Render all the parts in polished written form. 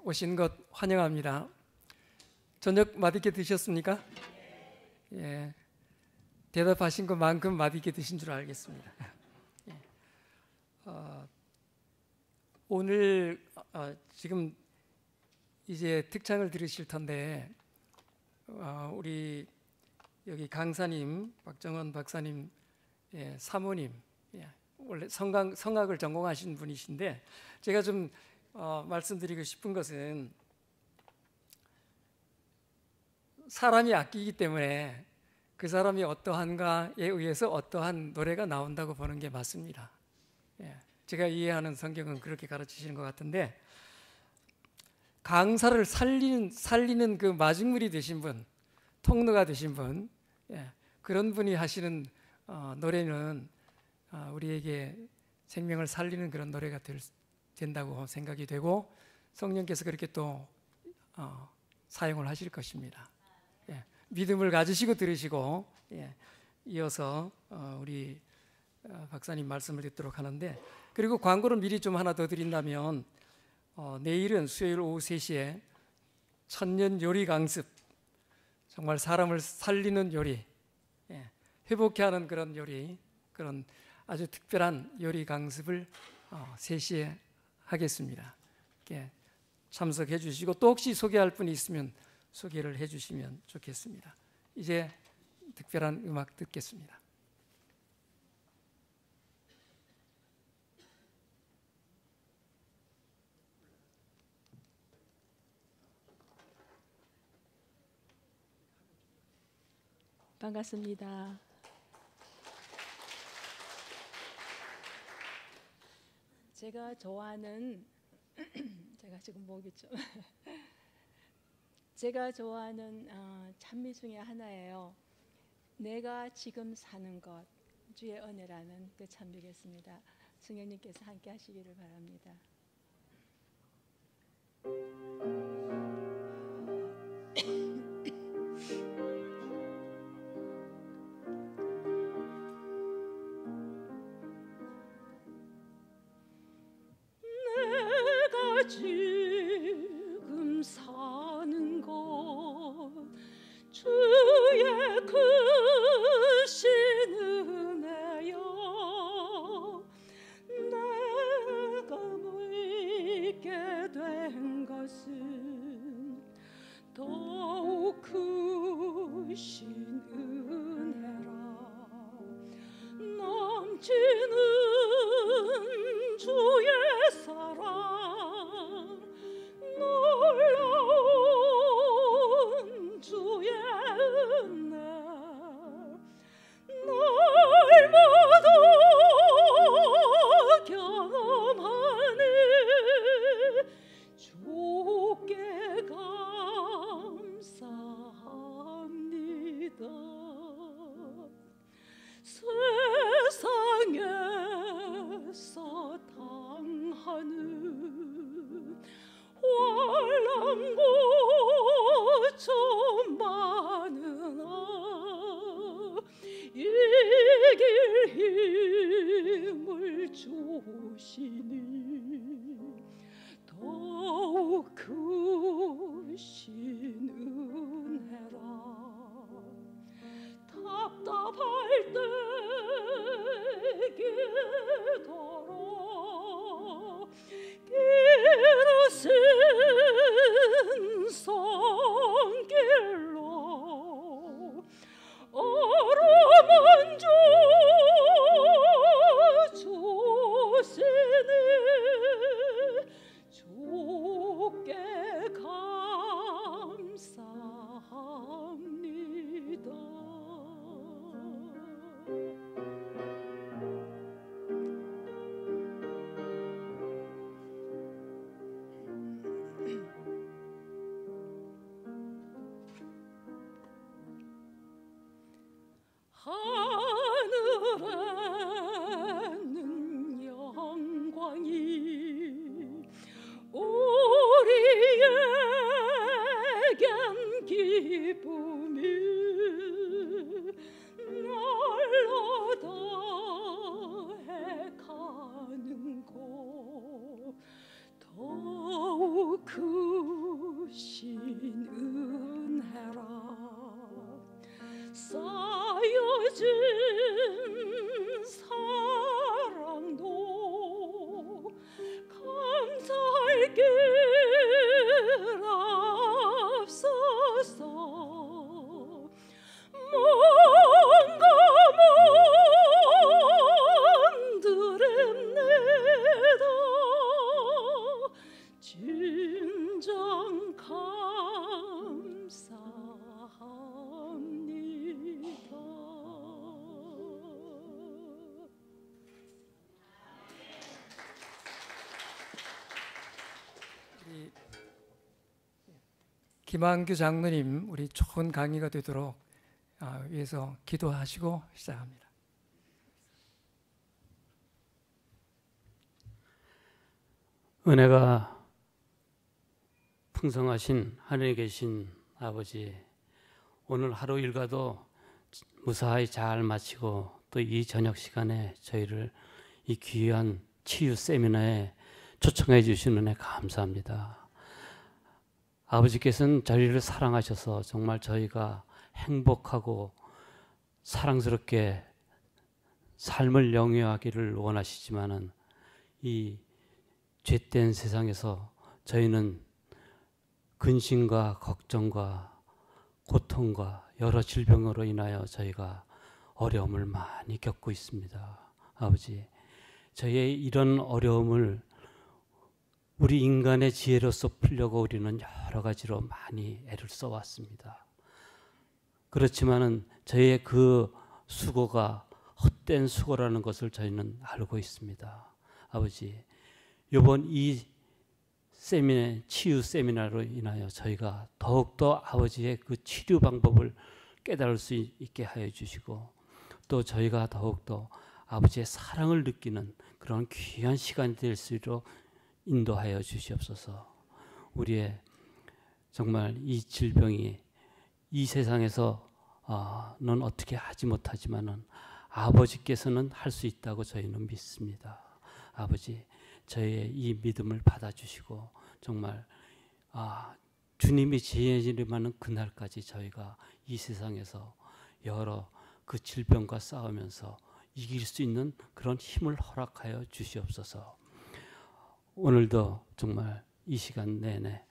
오신 것 환영합니다. 저녁 맛있게 드셨습니까? 예, 대답하신 것만큼 맛있게 드신 줄 알겠습니다. 예. 오늘 지금 이제 특창을 들으실 텐데 우리 여기 강사님 박정원 박사님 사모님 원래 성악을 전공하신 분이신데 제가 좀 말씀드리고 싶은 것은 사람이 악기이기 때문에 그 사람이 어떠한가에 의해서 어떠한 노래가 나온다고 보는 게 맞습니다. 제가 이해하는 성경은 그렇게 가르치시는 것 같은데 강사를 살리는 그 마중물이 되신 분, 통로가 되신 분, 그런 분이 하시는 노래는 우리에게 생명을 살리는 그런 노래가 된다고 생각이 되고 성령께서 그렇게 또 사용을 하실 것입니다. 믿음을 가지시고 들으시고 이어서 우리 박사님 말씀을 듣도록 하는데, 그리고 광고를 미리 좀 하나 더 드린다면 내일은 수요일 오후 3시에 천년 요리 강습, 정말 사람을 살리는 요리, 회복케 하는 그런 요리, 그런 아주 특별한 요리 강습을 3시에 하겠습니다. 참석해 주시고 또 혹시 소개할 분이 있으면 소개를 해 주시면 좋겠습니다. 이제 특별한 음악 듣겠습니다. 반갑습니다. 제가 좋아하는 제가 지금 목이 좀 제가 좋아하는 찬미 중에 하나예요. 내가 지금 사는 것 주의 은혜라는 그 찬미겠습니다. 승현님께서 함께 하시기를 바랍니다. 내가 지금 사는 것 주의 크신 은혜여, 내가 믿게 된 것은 더욱 크신 은혜라. 넘치는 주의 사랑, 놀라운 주의 은혜, 날마다 경험하니 주께 감사합니다. 세상에서 당하는 환난과 좀 많으나 이길 힘을 주시니 더욱 크신 은혜라. 답답할 때 기도로 기르신 손길로 얼음은 주시니 주께 감사합니다. 하늘에는 영광이 우리에겐 기쁨이 날마다 해가는 곳 더욱 그 주신 사랑도 감사할 길 앞서서 뭔가 만드랬네다 진정 감사합니다. 우리 김한규 장로님, 우리 좋은 강의가 되도록 위해서 기도하시고 시작합니다. 은혜가 풍성하신 하늘에 계신 아버지, 오늘 하루 일과도 무사히 잘 마치고 또 이 저녁 시간에 저희를 이 귀한 치유 세미나에 초청해 주신 은혜 감사합니다. 아버지께서는 저희를 사랑하셔서 정말 저희가 행복하고 사랑스럽게 삶을 영위하기를 원하시지만은 이 죄된 세상에서 저희는 근심과 걱정과 고통과 여러 질병으로 인하여 저희가 어려움을 많이 겪고 있습니다. 아버지, 저희의 이런 어려움을 우리 인간의 지혜로서 풀려고 우리는 여러 가지로 많이 애를 써왔습니다. 그렇지만은 저희의 그 수고가 헛된 수고라는 것을 저희는 알고 있습니다. 아버지, 이번 이 치유 세미나로 인하여 저희가 더욱더 아버지의 그 치료 방법을 깨달을 수 있게 하여 주시고, 또 저희가 더욱더 아버지의 사랑을 느끼는 그런 귀한 시간이 될 수 있도록 인도하여 주시옵소서. 우리의 정말 이 질병이 이 세상에서 는 어떻게 하지 못하지만은 아버지께서는 할 수 있다고 저희는 믿습니다. 아버지, 저희의 이 믿음을 받아주시고 정말 주님이 재림하는 그날까지 저희가 이 세상에서 여러 그 질병과 싸우면서 이길 수 있는 그런 힘을 허락하여 주시옵소서. 오늘도 정말 이 시간 내내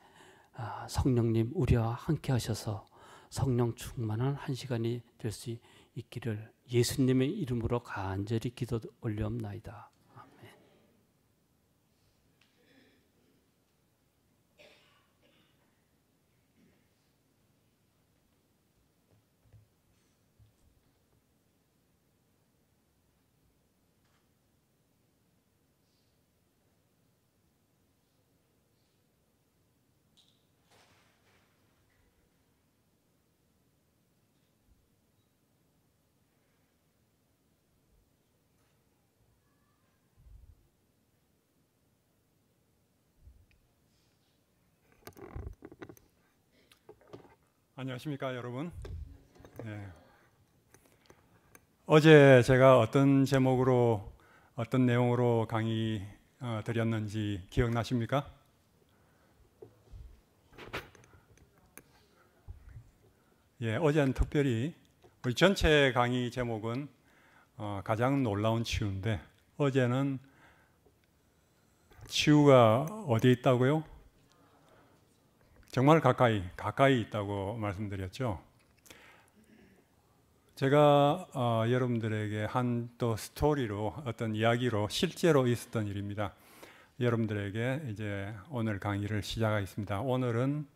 성령님 우리와 함께 하셔서 성령 충만한 한 시간이 될 수 있기를 예수님의 이름으로 간절히 기도 올려옵나이다. 아멘. 안녕하십니까 여러분. 네. 어제 제가 어떤 제목으로 어떤 내용으로 강의 드렸는지 기억나십니까? 예, 어제는 특별히 우리 전체 강의 제목은 가장 놀라운 치유인데, 어제는 치유가 어디에 있다고요? 정말 가까이 있다고 말씀드렸죠. 제가 여러분들에게 한 또 스토리로, 어떤 이야기로 실제로 있었던 일입니다. 여러분들에게 이제 오늘 강의를 시작하겠습니다. 오늘은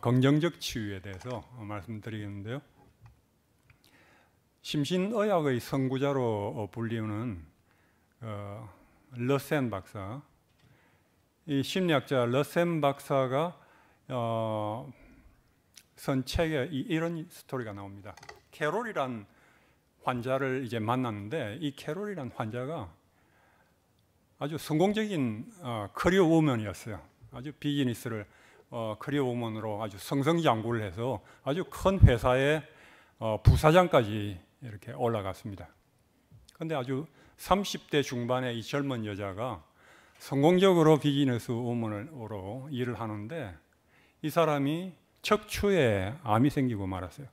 긍정적 치유에 대해서 말씀드리겠는데요. 심신의학의 선구자로 불리우는 러센 박사, 이 심리학자 러센 박사가 쓴 책에 이런 스토리가 나옵니다. 캐롤이란 환자를 이제 만났는데, 이 캐롤이란 환자가 아주 성공적인 커리어 우먼이었어요. 아주 비즈니스를 커리어 우먼으로 아주 승승장구를 해서 아주 큰 회사의 부사장까지 이렇게 올라갔습니다. 그런데 아주 30대 중반의 이 젊은 여자가 성공적으로 비즈니스 우먼으로 일을 하는데, 이 사람이 척추에 암이 생기고 말았어요.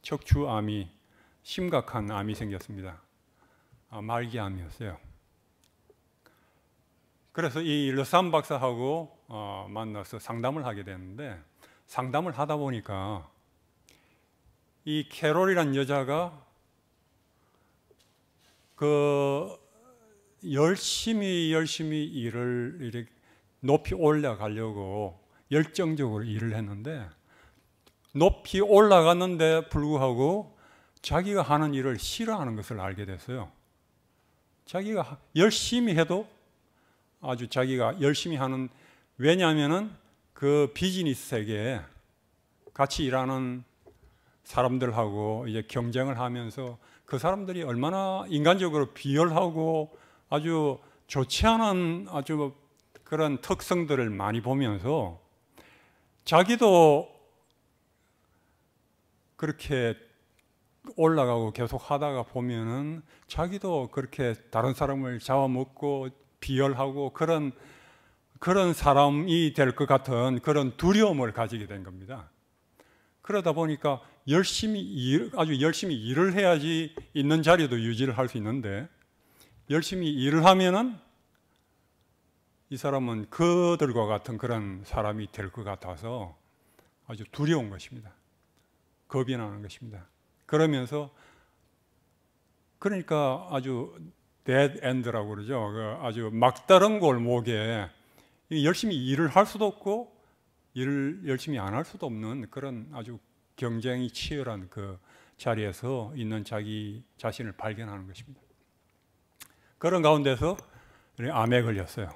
척추암이 심각한 암이 생겼습니다. 말기암이었어요. 그래서 이 르산 박사하고 만나서 상담을 하게 됐는데, 상담을 하다 보니까 이 캐롤이란 여자가 열심히 일을 이렇게 높이 올라가려고 열정적으로 일을 했는데, 높이 올라갔는데 불구하고 자기가 하는 일을 싫어하는 것을 알게 됐어요. 자기가 열심히 해도 아주 자기가 열심히 하는, 왜냐하면은 그 비즈니스 세계에 같이 일하는 사람들하고 이제 경쟁을 하면서 그 사람들이 얼마나 인간적으로 비열하고 아주 좋지 않은 아주 그런 특성들을 많이 보면서 자기도 그렇게 올라가고 계속 하다가 보면은 자기도 그렇게 다른 사람을 잡아먹고 비열하고 그런 사람이 될 것 같은 그런 두려움을 가지게 된 겁니다. 그러다 보니까 아주 열심히 일을 해야지 있는 자리도 유지를 할 수 있는데, 열심히 일을 하면은 이 사람은 그들과 같은 그런 사람이 될 것 같아서 아주 두려운 것입니다. 겁이 나는 것입니다. 그러면서 그러니까 아주 데드 엔드라고 그러죠. 아주 막다른 골목에 열심히 일을 할 수도 없고 일을 열심히 안 할 수도 없는 그런 아주 경쟁이 치열한 그 자리에서 있는 자기 자신을 발견하는 것입니다. 그런 가운데서 암에 걸렸어요.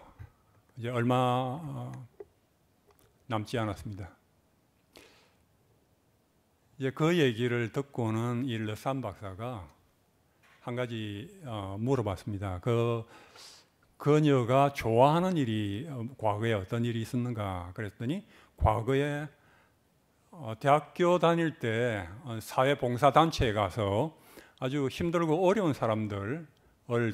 이제 얼마 남지 않았습니다. 이제 그 얘기를 듣고는 이 르산 박사가 한 가지 물어봤습니다. 그녀가 좋아하는 일이 과거에 어떤 일이 있었는가 그랬더니, 과거에 대학교 다닐 때 사회봉사단체에 가서 아주 힘들고 어려운 사람들을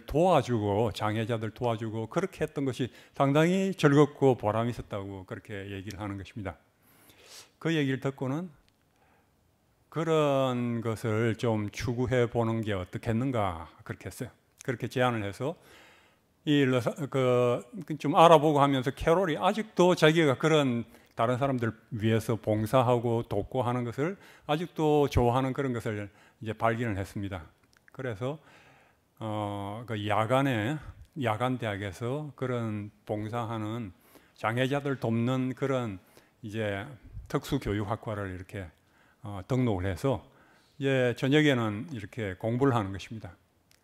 도와주고, 장애자들 도와주고 그렇게 했던 것이 상당히 즐겁고 보람 있었다고 그렇게 얘기를 하는 것입니다. 그 얘기를 듣고는 그런 것을 좀 추구해 보는 게 어떻겠는가 그렇게 했어요. 그렇게 제안을 해서 좀 알아보고 하면서 캐롤이 아직도 자기가 그런 다른 사람들 위해서 봉사하고 돕고 하는 것을 아직도 좋아하는 그런 것을 이제 발견을 했습니다. 그래서 그 야간 대학에서 그런 봉사하는 장애자들 돕는 그런 이제 특수교육학과를 이렇게 등록을 해서 이제 저녁에는 이렇게 공부를 하는 것입니다.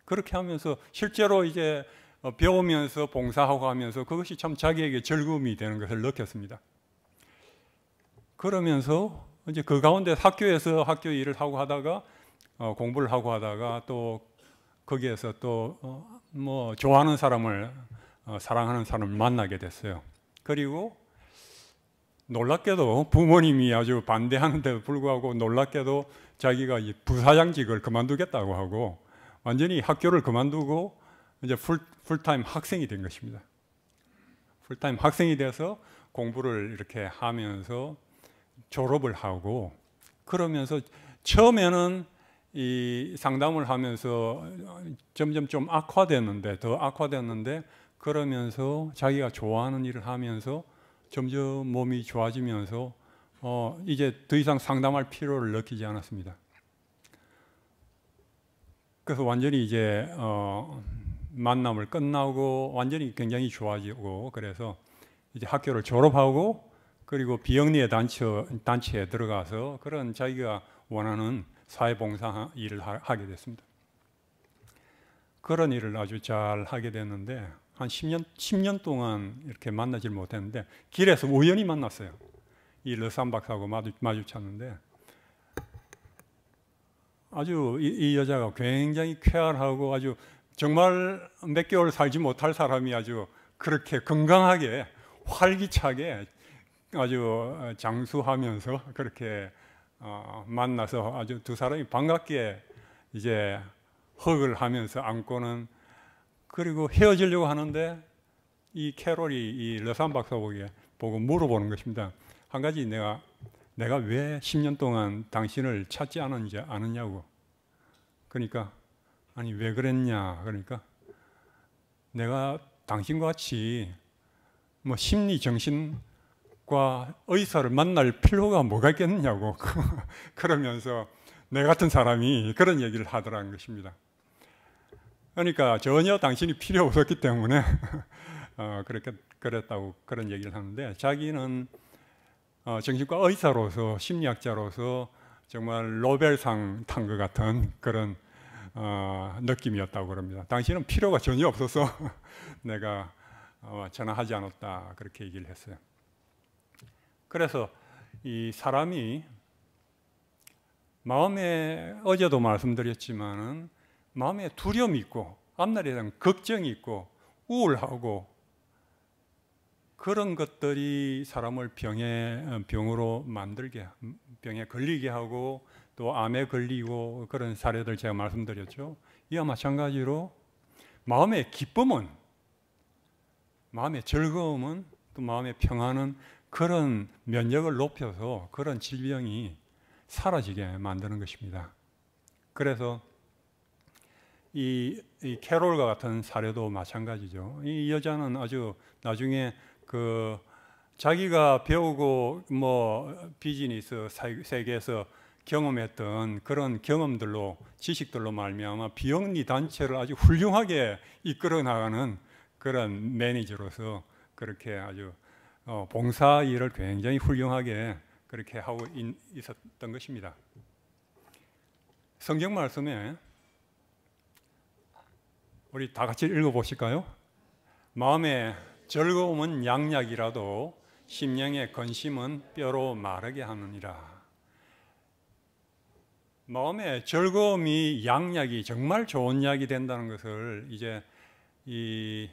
그렇게 하면서 실제로 이제 배우면서 봉사하고 하면서 그것이 참 자기에게 즐거움이 되는 것을 느꼈습니다. 그러면서 이제 그 가운데 학교에서 학교 일을 하고 하다가 공부를 하고 하다가 또 거기에서 또 뭐 좋아하는 사람을 사랑하는 사람을 만나게 됐어요. 그리고 놀랍게도 부모님이 아주 반대하는데도 불구하고 놀랍게도 자기가 이 부사장직을 그만두겠다고 하고 완전히 학교를 그만두고 이제 풀타임 학생이 된 것입니다. 풀타임 학생이 돼서 공부를 이렇게 하면서 졸업을 하고, 그러면서 처음에는 이 상담을 하면서 점점 좀 더 악화됐는데 그러면서 자기가 좋아하는 일을 하면서 점점 몸이 좋아지면서 이제 더 이상 상담할 필요를 느끼지 않았습니다. 그래서 완전히 이제 만남을 끝나고 완전히 굉장히 좋아지고, 그래서 이제 학교를 졸업하고 그리고 비영리의 단체에 들어가서 그런 자기가 원하는 사회봉사 일을 하게 됐습니다. 그런 일을 아주 잘 하게 됐는데 한 10년 동안 이렇게 만나질 못했는데 길에서 우연히 만났어요. 이 르산 박사하고 마주쳤는데 아주 이 여자가 굉장히 쾌활하고 아주 정말 몇 개월 살지 못할 사람이 아주 그렇게 건강하게 활기차게 아주 장수하면서 그렇게 만나서 아주 두 사람이 반갑게 이제 헉을 하면서 안고는, 그리고 헤어지려고 하는데 이 캐롤이 이 르산 박사 보고 물어보는 것입니다. 한 가지 내가 왜 10년 동안 당신을 찾지 않았는지 아느냐고. 그러니까 아니 왜 그랬냐? 그러니까 내가 당신과 같이 뭐 심리 정신과 의사를 만날 필요가 뭐가 있겠느냐고 그러면서 내 같은 사람이 그런 얘기를 하더라는 것입니다. 그러니까 전혀 당신이 필요 없었기 때문에 그렇게 그랬다고 그런 얘기를 하는데, 자기는 정신과 의사로서 심리학자로서 정말 노벨상 탄 것 같은 그런 느낌이었다고 그럽니다. 당신은 필요가 전혀 없어서 내가 전화하지 않았다 그렇게 얘기를 했어요. 그래서 이 사람이 마음에, 어제도 말씀드렸지만은 마음에 두려움이 있고 앞날에 대한 걱정이 있고 우울하고 그런 것들이 사람을 병으로 만들게, 병에 걸리게 하고 또 암에 걸리고 그런 사례들 제가 말씀드렸죠. 이와 마찬가지로 마음의 기쁨은, 마음의 즐거움은, 또 마음의 평안은 그런 면역을 높여서 그런 질병이 사라지게 만드는 것입니다. 그래서 이 캐롤과 같은 사례도 마찬가지죠. 이 여자는 아주 나중에 그 자기가 배우고 뭐 비즈니스 세계에서 경험했던 그런 경험들로, 지식들로 말미암아 비영리 단체를 아주 훌륭하게 이끌어 나가는 그런 매니저로서 그렇게 아주 봉사 일을 굉장히 훌륭하게 그렇게 하고 있었던 것입니다. 성경 말씀에 우리 다 같이 읽어보실까요? 마음의 즐거움은 양약이라도 심령의 근심은 뼈로 마르게 하느니라. 마음의 즐거움이 양약이 정말 좋은 약이 된다는 것을 이제 이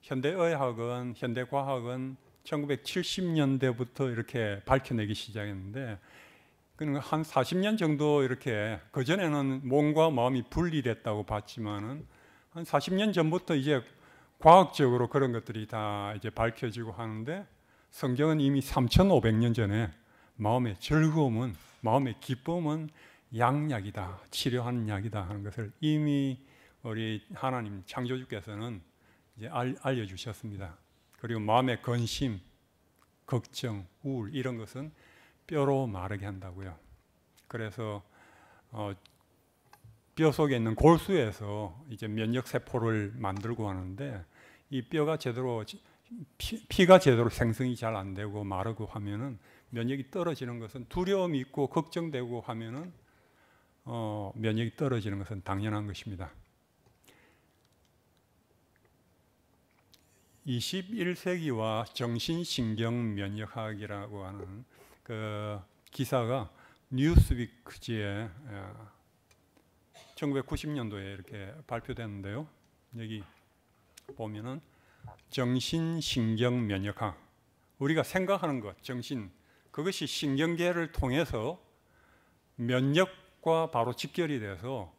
현대의학은, 현대과학은 1970년대부터 이렇게 밝혀내기 시작했는데, 한 40년 정도 이렇게, 그전에는 몸과 마음이 분리됐다고 봤지만은 한 40년 전부터 이제 과학적으로 그런 것들이 다 이제 밝혀지고 하는데, 성경은 이미 3,500년 전에 마음의 즐거움은, 마음의 기쁨은 양약이다, 치료하는 약이다 하는 것을 이미 우리 하나님 창조주께서는 이제 알려주셨습니다. 그리고 마음의 근심, 걱정, 우울 이런 것은 뼈로 마르게 한다고요. 그래서 뼈 속에 있는 골수에서 이제 면역 세포를 만들고 하는데, 이 뼈가 제대로 피가 제대로 생성이 잘 안 되고 마르고 하면은 면역이 떨어지는 것은, 두려움이 있고 걱정되고 하면은 면역이 떨어지는 것은 당연한 것입니다. 21세기와 정신신경면역학이라고 하는 그 기사가 뉴스위크지에 1990년도에 이렇게 발표됐는데요. 여기 보면은 정신신경면역학, 우리가 생각하는 것, 정신, 그것이 신경계를 통해서 면역과 바로 직결이 돼서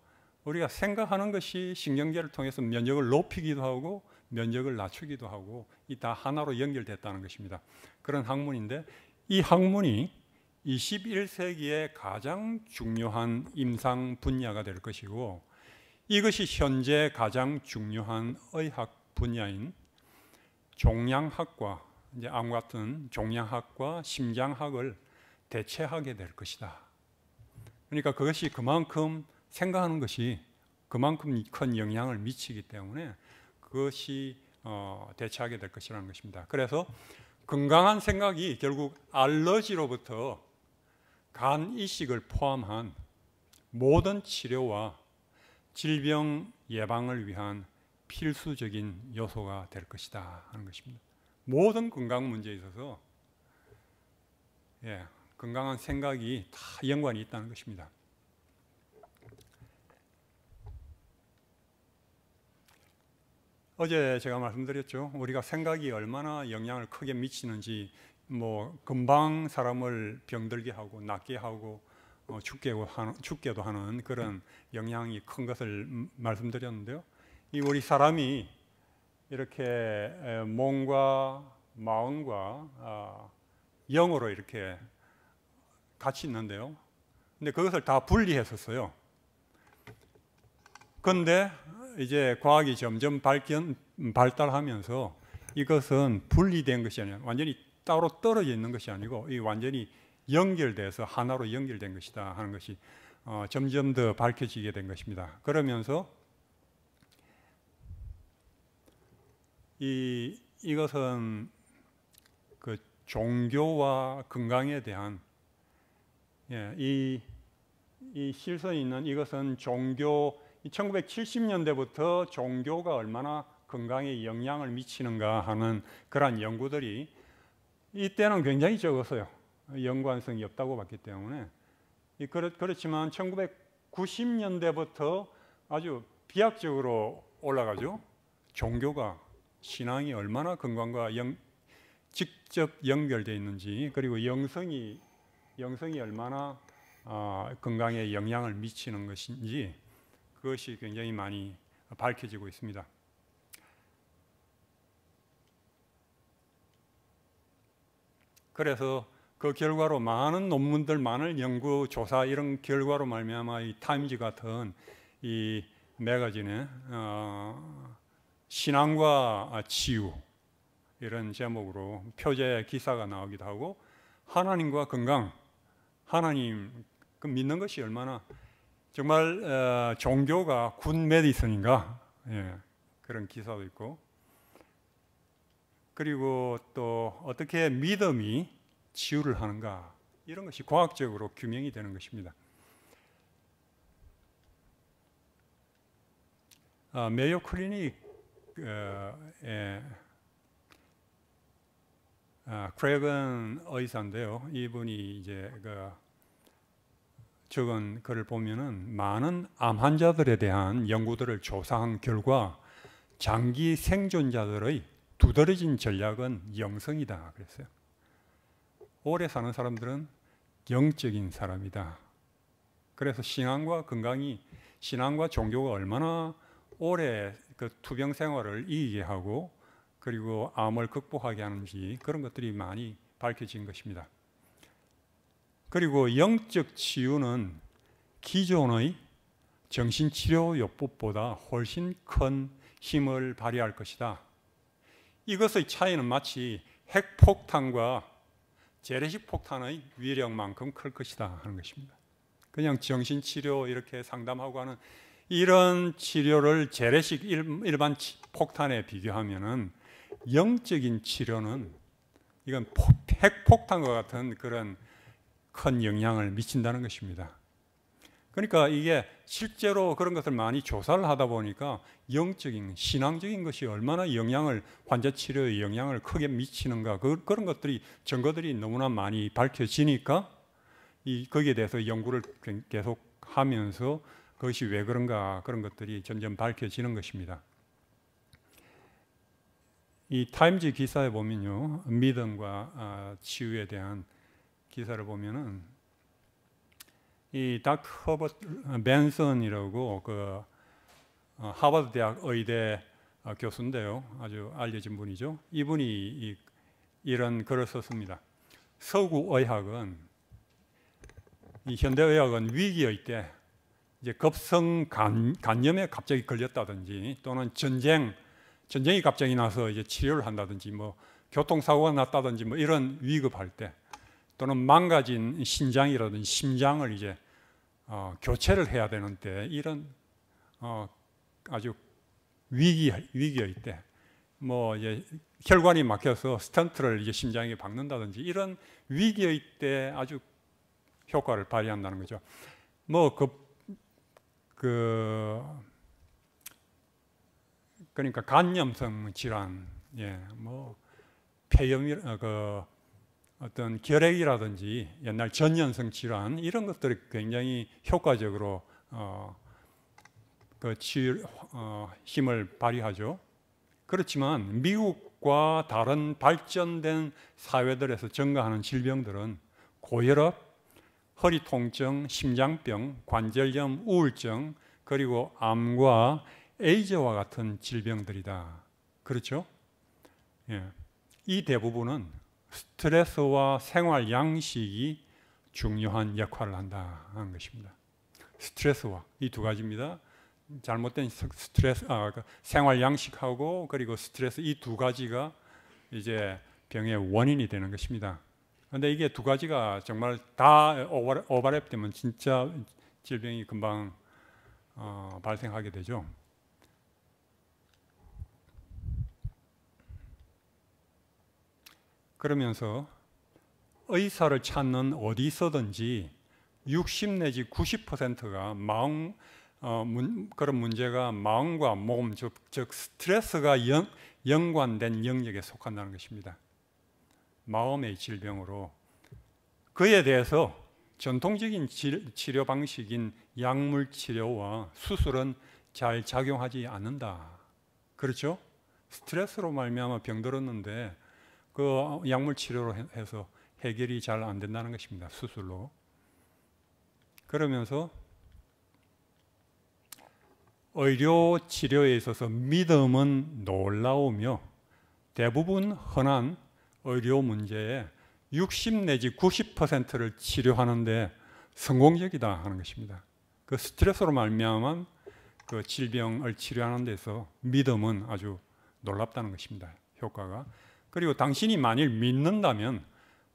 우리가 생각하는 것이 신경계를 통해서 면역을 높이기도 하고 면역을 낮추기도 하고, 이 다 하나로 연결됐다는 것입니다. 그런 학문인데, 이 학문이 21세기의 가장 중요한 임상 분야가 될 것이고, 이것이 현재 가장 중요한 의학 분야인 종양학과, 이제 암 같은 종양학과 심장학을 대체하게 될 것이다. 그러니까 그것이 그만큼 생각하는 것이 그만큼 큰 영향을 미치기 때문에 그것이 대체하게 될 것이라는 것입니다. 그래서 건강한 생각이 결국 알러지로부터 간 이식을 포함한 모든 치료와 질병 예방을 위한 필수적인 요소가 될 것이다 하는 것입니다. 모든 건강 문제에 있어서 건강한 생각이 다 연관이 있다는 것입니다. 어제 제가 말씀드렸죠. 우리가 생각이 얼마나 영향을 크게 미치는지, 뭐 금방 사람을 병들게 하고 낫게 하고 죽게도 하는 그런 영향이 큰 것을 말씀드렸는데요. 이 우리 사람이 이렇게 몸과 마음과 영으로 이렇게 같이 있는데요. 근데 그것을 다 분리했었어요. 근데 이제 과학이 점점 발달하면서 이것은 분리된 것이 아니라 완전히 따로 떨어져 있는 것이 아니고 이 완전히 연결돼서 하나로 연결된 것이다 하는 것이 점점 더 밝혀지게 된 것입니다. 그러면서 이것은 그 종교와 건강에 대한 이 실선이 있는 이것은 종교 1970년대부터 종교가 얼마나 건강에 영향을 미치는가 하는 그러한 연구들이 이때는 굉장히 적었어요. 연관성이 없다고 봤기 때문에. 그렇지만 1990년대부터 아주 비약적으로 올라가죠. 종교가 신앙이 얼마나 건강과 직접 연결되어 있는지, 그리고 영성이 얼마나 건강에 영향을 미치는 것인지 그것이 굉장히 많이 밝혀지고 있습니다. 그래서 그 결과로 많은 논문들, 많은 연구 조사 이런 결과로 말미암아 이 타임즈 같은 이 매거진에 신앙과 치유 이런 제목으로 표제 기사가 나오기도 하고, 하나님과 건강, 하나님 믿는 것이 얼마나 정말 종교가 굿 메디슨인가, 그런 기사도 있고, 그리고 또 어떻게 믿음이 치유를 하는가 이런 것이 과학적으로 규명이 되는 것입니다. 메이오 클리닉 크레건 의사인데요. 이분이 이제 적은 글을 보면은 많은 암 환자들에 대한 연구들을 조사한 결과 장기 생존자들의 두드러진 전략은 영성이다 그랬어요. 오래 사는 사람들은 영적인 사람이다. 그래서 신앙과 건강이, 신앙과 종교가 얼마나 오래 그 투병 생활을 이기게 하고 그리고 암을 극복하게 하는지 그런 것들이 많이 밝혀진 것입니다. 그리고 영적 치유는 기존의 정신치료요법보다 훨씬 큰 힘을 발휘할 것이다. 이것의 차이는 마치 핵폭탄과 재래식 폭탄의 위력만큼 클 것이다 하는 것입니다. 그냥 정신치료 이렇게 상담하고 하는 이런 치료를 재래식 일반 폭탄에 비교하면은 영적인 치료는 이건 핵폭탄과 같은 그런 큰 영향을 미친다는 것입니다. 그러니까 이게 실제로 그런 것을 많이 조사를 하다 보니까 영적인, 신앙적인 것이 얼마나 환자 치료에 영향을 크게 미치는가, 그런 것들이, 증거들이 너무나 많이 밝혀지니까 거기에 대해서 연구를 계속 하면서 그것이 왜 그런가, 그런 것들이 점점 밝혀지는 것입니다. 이 타임즈 기사에 보면요, 믿음과 치유에 대한 기사를 보면은 이 닥터 허버트 벤슨이라고 하버드 대학 의대 교수인데요, 아주 알려진 분이죠. 이분이 이런 글을 썼습니다. 서구 의학은, 이 현대 의학은 위기의 때, 이제 급성 간염에 갑자기 걸렸다든지, 또는 전쟁이 갑자기 나서 이제 치료를 한다든지, 뭐 교통사고가 났다든지, 뭐 이런 위급할 때, 또는 망가진 신장이라든지 심장을 이제 교체를 해야 되는 때, 이런 아주 위기의 때, 뭐 이제 혈관이 막혀서 스턴트를 이제 심장에 박는다든지, 이런 위기의 때 아주 효과를 발휘한다는 거죠. 뭐 그러니까 간염성 질환, 뭐 폐염, 어떤 결핵이라든지 옛날 전염성 질환, 이런 것들이 굉장히 효과적으로 힘을 발휘하죠. 그렇지만 미국과 다른 발전된 사회들에서 증가하는 질병들은 고혈압, 허리 통증, 심장병, 관절염, 우울증, 그리고 암과 에이즈와 같은 질병들이다. 그렇죠? 이 대부분은 스트레스와 생활 양식이 중요한 역할을 한다 하는 것입니다. 스트레스와, 이 두 가지입니다. 잘못된 스트레스, 생활 양식하고 그리고 스트레스, 이 두 가지가 이제 병의 원인이 되는 것입니다. 그런데 이게 두 가지가 정말 다 오버랩되면 진짜 질병이 금방 발생하게 되죠. 그러면서 의사를 찾는 어디서든지 60 내지 90%가 그런 문제가 마음과 몸, 즉 스트레스가 연관된 영역에 속한다는 것입니다. 마음의 질병으로 그에 대해서 전통적인 치료 방식인 약물 치료와 수술은 잘 작용하지 않는다. 그렇죠? 스트레스로 말미암아 병들었는데 그 약물 치료로 해서 해결이 잘 안 된다는 것입니다. 수술로. 그러면서 의료 치료에 있어서 믿음은 놀라우며 대부분 흔한 의료 문제의 60 내지 90%를 치료하는데 성공적이다 하는 것입니다. 그 스트레스로 말미암은 그 질병을 치료하는 데서 믿음은 아주 놀랍다는 것입니다. 효과가. 그리고 당신이 만일 믿는다면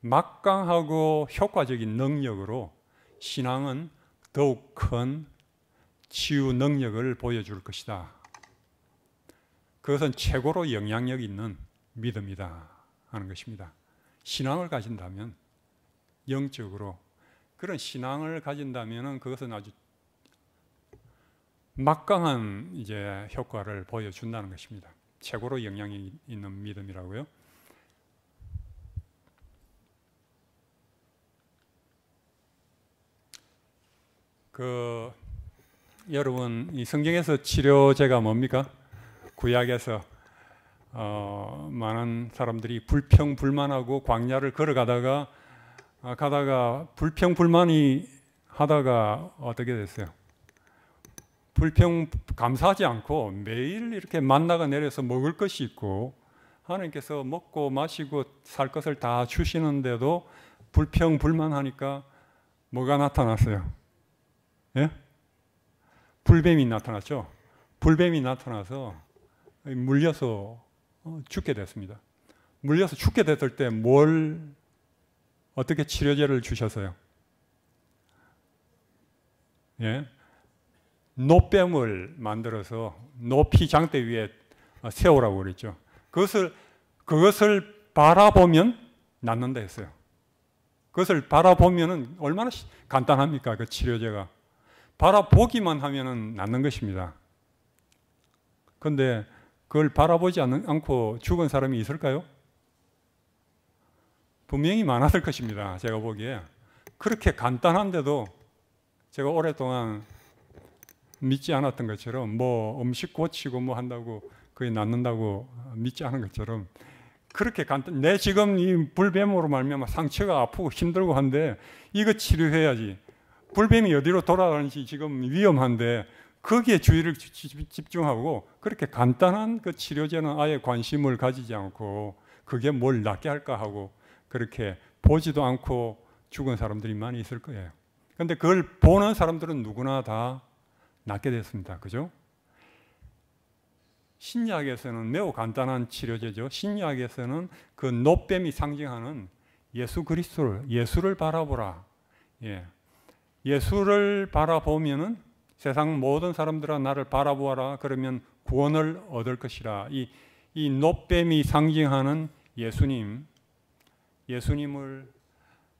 막강하고 효과적인 능력으로 신앙은 더욱 큰 치유 능력을 보여줄 것이다. 그것은 최고로 영향력 있는 믿음이다 하는 것입니다. 신앙을 가진다면, 영적으로 그런 신앙을 가진다면 그것은 아주 막강한 이제 효과를 보여준다는 것입니다. 최고로 영향이 있는 믿음이라고요. 여러분, 이 성경에서 치료제가 뭡니까? 구약에서 많은 사람들이 불평불만하고 광야를 걸어가다가 불평불만이 하다가 어떻게 됐어요? 감사하지 않고 매일 이렇게 만나가 내려서 먹을 것이 있고 하나님께서 먹고 마시고 살 것을 다 주시는데도 불평불만하니까 뭐가 나타났어요? 예? 불뱀이 나타났죠. 불뱀이 나타나서 물려서 죽게 됐습니다. 물려서 죽게 됐을 때 어떻게 치료제를 주셨어요? 예? 노뱀을 만들어서 높이 장대 위에 세우라고 그랬죠. 그것을 바라보면 낫는다 했어요. 그것을 바라보면은 얼마나 간단합니까? 그 치료제가. 바라보기만 하면은 낫는 것입니다. 그런데 그걸 바라보지 않고 죽은 사람이 있을까요? 분명히 많았을 것입니다. 제가 보기에. 그렇게 간단한데도 제가 오랫동안 믿지 않았던 것처럼 뭐 음식 고치고 뭐 한다고 그게 낫는다고 믿지 않은 것처럼 그렇게 내 지금 이 불뱀으로 말미암아 상처가 아프고 힘들고 한데 이거 치료해야지. 불뱀이 어디로 돌아가는지 지금 위험한데 거기에 주의를 집중하고 그렇게 간단한 그 치료제는 아예 관심을 가지지 않고 그게 뭘 낫게 할까 하고 그렇게 보지도 않고 죽은 사람들이 많이 있을 거예요. 그런데 그걸 보는 사람들은 누구나 다 낫게 됐습니다. 그죠? 신약에서는 매우 간단한 치료제죠. 신약에서는 그 노뱀이 상징하는 예수 그리스도를, 예수를 바라보라. 예. 예수를 바라보면은 세상 모든 사람들아 나를 바라보아라. 그러면 구원을 얻을 것이라. 이 노뱀이 상징하는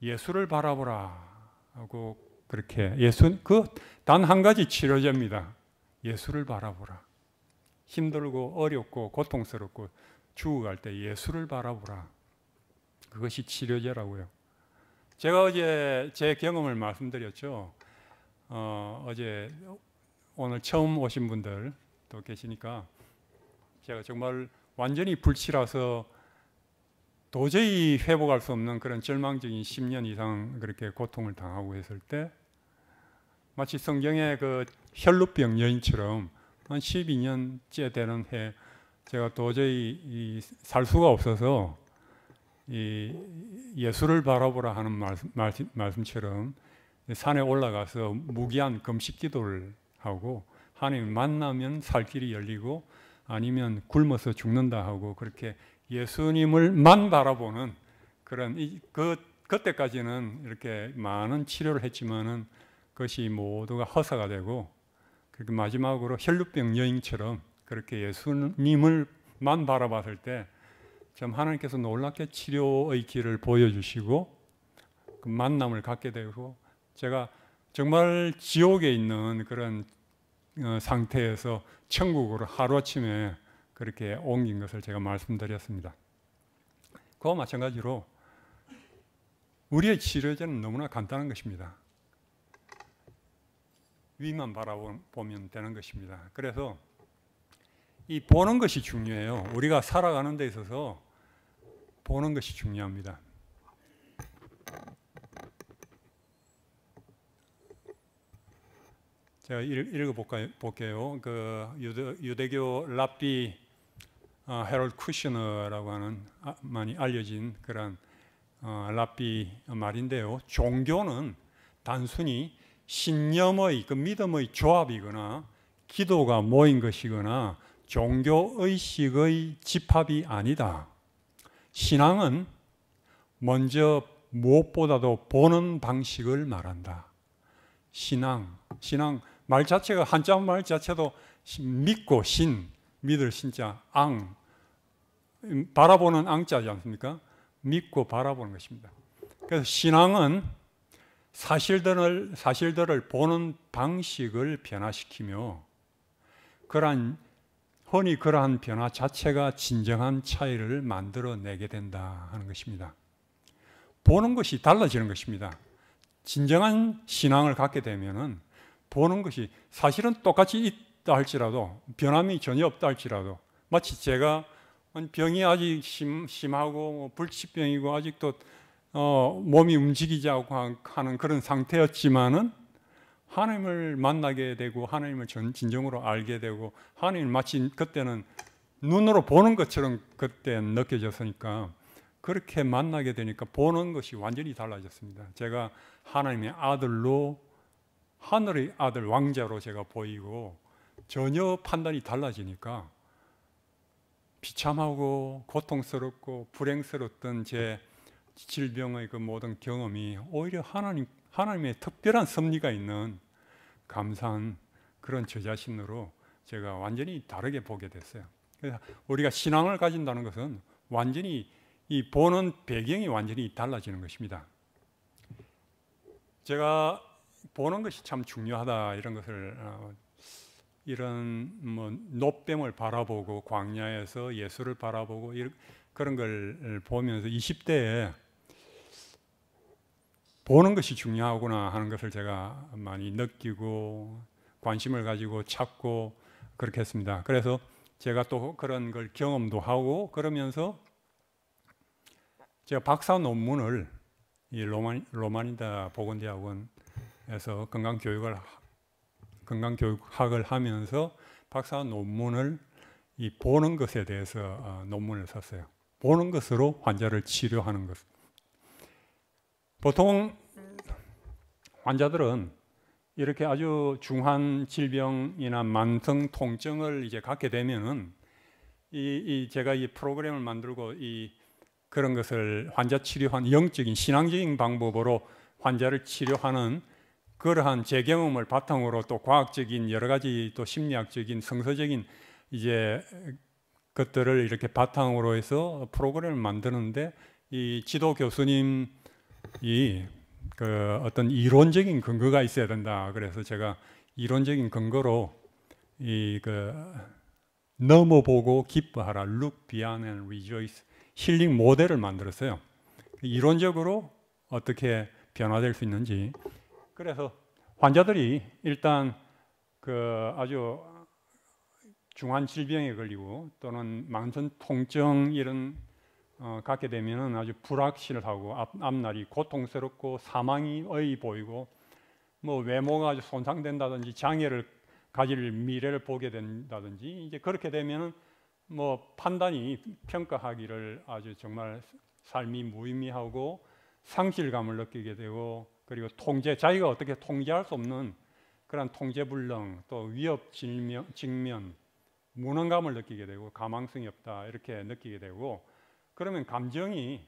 예수를 바라보라 하고 그렇게 단 한 가지 치료제입니다. 예수를 바라보라. 힘들고 어렵고 고통스럽고 죽어갈 때 예수를 바라보라. 그것이 치료제라고요. 제가 어제 제 경험을 말씀드렸죠. 오늘 처음 오신 분들 또 계시니까 제가 정말 완전히 불치라서 도저히 회복할 수 없는 그런 절망적인 10년 이상 그렇게 고통을 당하고 했을 때 마치 성경의 그 혈루병 여인처럼 한 12년째 되는 해 제가 도저히 살 수가 없어서 예수를 바라보라 하는 말씀처럼 산에 올라가서 무기한 금식 기도를 하고 하나님을 만나면 살 길이 열리고 아니면 굶어서 죽는다 하고 그렇게 예수님을만 바라보는 그런 그때까지는 이렇게 많은 치료를 했지만은 그것이 모두가 허사가 되고 그렇게 마지막으로 혈루병 여인처럼 그렇게 예수님을만 바라봤을 때 참 하나님께서 놀랍게 치료의 길을 보여주시고 그 만남을 갖게 되고 제가 정말 지옥에 있는 그런 상태에서 천국으로 하루아침에 그렇게 옮긴 것을 제가 말씀드렸습니다. 그와 마찬가지로 우리의 치료제는 너무나 간단한 것입니다. 위만 바라보면 되는 것입니다. 그래서 이 보는 것이 중요해요. 우리가 살아가는 데 있어서 보는 것이 중요합니다. 제가 읽어볼게요. 그 유대교 랍비 헤럴드 쿠셔너라고 하는 많이 알려진 그런 랍비 말인데요. 종교는 단순히 신념의 그 믿음의 조합이거나 기도가 모인 것이거나 종교의식의 집합이 아니다. 신앙은 먼저 무엇보다도 보는 방식을 말한다. 신앙 말 자체가 한자 말 자체도 믿고 믿을 신자 앙 바라보는 앙자지 않습니까? 믿고 바라보는 것입니다. 그래서 신앙은 사실들을 보는 방식을 변화시키며 흔히 그러한 변화 자체가 진정한 차이를 만들어내게 된다 하는 것입니다. 보는 것이 달라지는 것입니다. 진정한 신앙을 갖게 되면은 보는 것이 사실은 똑같이 있다 할지라도 변함이 전혀 없다 할지라도 마치 제가 병이 아직 심하고 불치병이고 아직도 몸이 움직이지 않고 하는 그런 상태였지만은 하나님을 만나게 되고 하나님을 진정으로 알게 되고 하나님을 마치 그때는 눈으로 보는 것처럼 그때 느껴졌으니까 그렇게 만나게 되니까 보는 것이 완전히 달라졌습니다. 제가 하나님의 아들로 하늘의 아들 왕자로 제가 보이고 전혀 판단이 달라지니까 비참하고 고통스럽고 불행스러웠던 제 질병의 그 모든 경험이 오히려 하나님의 특별한 섭리가 있는 감사한 그런 저 자신으로 제가 완전히 다르게 보게 됐어요. 그래서 우리가 신앙을 가진다는 것은 완전히 이 보는 배경이 완전히 달라지는 것입니다. 제가 보는 것이 참 중요하다 이런 것을 이런 노뱀을 바라보고 광야에서 예수를 바라보고 그런 걸 보면서 20대에 보는 것이 중요하구나 하는 것을 제가 많이 느끼고 관심을 가지고 찾고 그렇게 했습니다. 그래서 제가 또 그런 걸 경험도 하고 그러면서 제가 박사 논문을 이 로마니다 보건대학원에서 건강교육학을 하면서 박사 논문을 이 보는 것에 대해서 논문을 썼어요. 보는 것으로 환자를 치료하는 것. 보통 환자들은 이렇게 아주 중한 질병이나 만성 통증을 이제 갖게 되면은 제가 이 프로그램을 만들고 그런 것을 환자 치료한 영적인 신앙적인 방법으로 환자를 치료하는 그러한 제 경험을 바탕으로 또 과학적인 여러 가지 또 심리학적인 성서적인 이제 것들을 이렇게 바탕으로 해서 프로그램을 만드는데 이 지도 교수님이 그 어떤 이론적인 근거가 있어야 된다. 그래서 제가 이론적인 근거로 넘어보고 기뻐하라, look beyond and rejoice 힐링 모델을 만들었어요. 이론적으로 어떻게 변화될 수 있는지. 그래서 환자들이 일단 그 아주 중한 질병에 걸리고 또는 만성 통증 이런 갖게 되면은 아주 불확실하고 앞날이 고통스럽고 사망이 보이고 뭐 외모가 아주 손상된다든지 장애를 가질 미래를 보게 된다든지 이제 그렇게 되면은 뭐 판단이 평가하기를 아주 정말 삶이 무의미하고 상실감을 느끼게 되고 그리고 자기가 어떻게 통제할 수 없는 그런 통제불능 또 위협 직면 무능감을 느끼게 되고 가망성이 없다 이렇게 느끼게 되고 그러면 감정이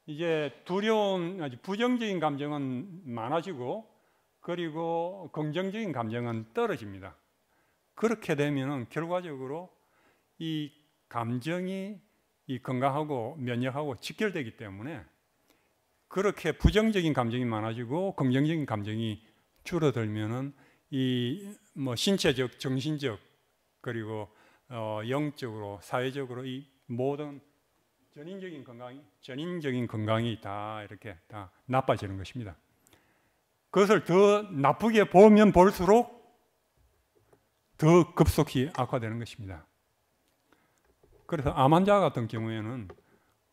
이제 두려움, 아주 부정적인 감정은 많아지고 그리고 긍정적인 감정은 떨어집니다. 그렇게 되면은 결과적으로 이 감정이 이 건강하고 면역하고 직결되기 때문에 그렇게 부정적인 감정이 많아지고 긍정적인 감정이 줄어들면은 이 뭐 신체적, 정신적 그리고 영적으로 사회적으로 이 모든 전인적인 건강이 다 이렇게 다 나빠지는 것입니다. 그것을 더 나쁘게 보면 볼수록 더 급속히 악화되는 것입니다. 그래서 암 환자 같은 경우에는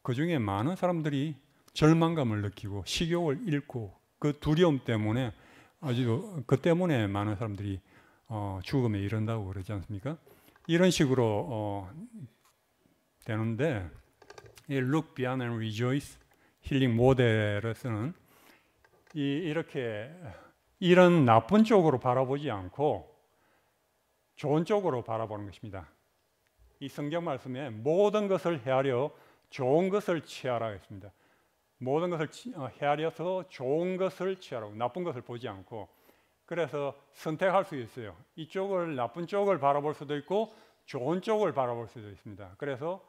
그 중에 많은 사람들이 절망감을 느끼고 식욕을 잃고 그 두려움 때문에 아주 그 때문에 많은 사람들이 죽음에 이른다고 그러지 않습니까? 이런 식으로 되는데 이 Look Beyond and Rejoice 힐링 모델에서는 이렇게 이런 나쁜 쪽으로 바라보지 않고 좋은 쪽으로 바라보는 것입니다. 이 성경 말씀에 모든 것을 헤아려 좋은 것을 취하라 했습니다. 모든 것을 헤아려서 좋은 것을 취하라고 나쁜 것을 보지 않고 그래서 선택할 수 있어요. 이쪽을 나쁜 쪽을 바라볼 수도 있고 좋은 쪽을 바라볼 수도 있습니다. 그래서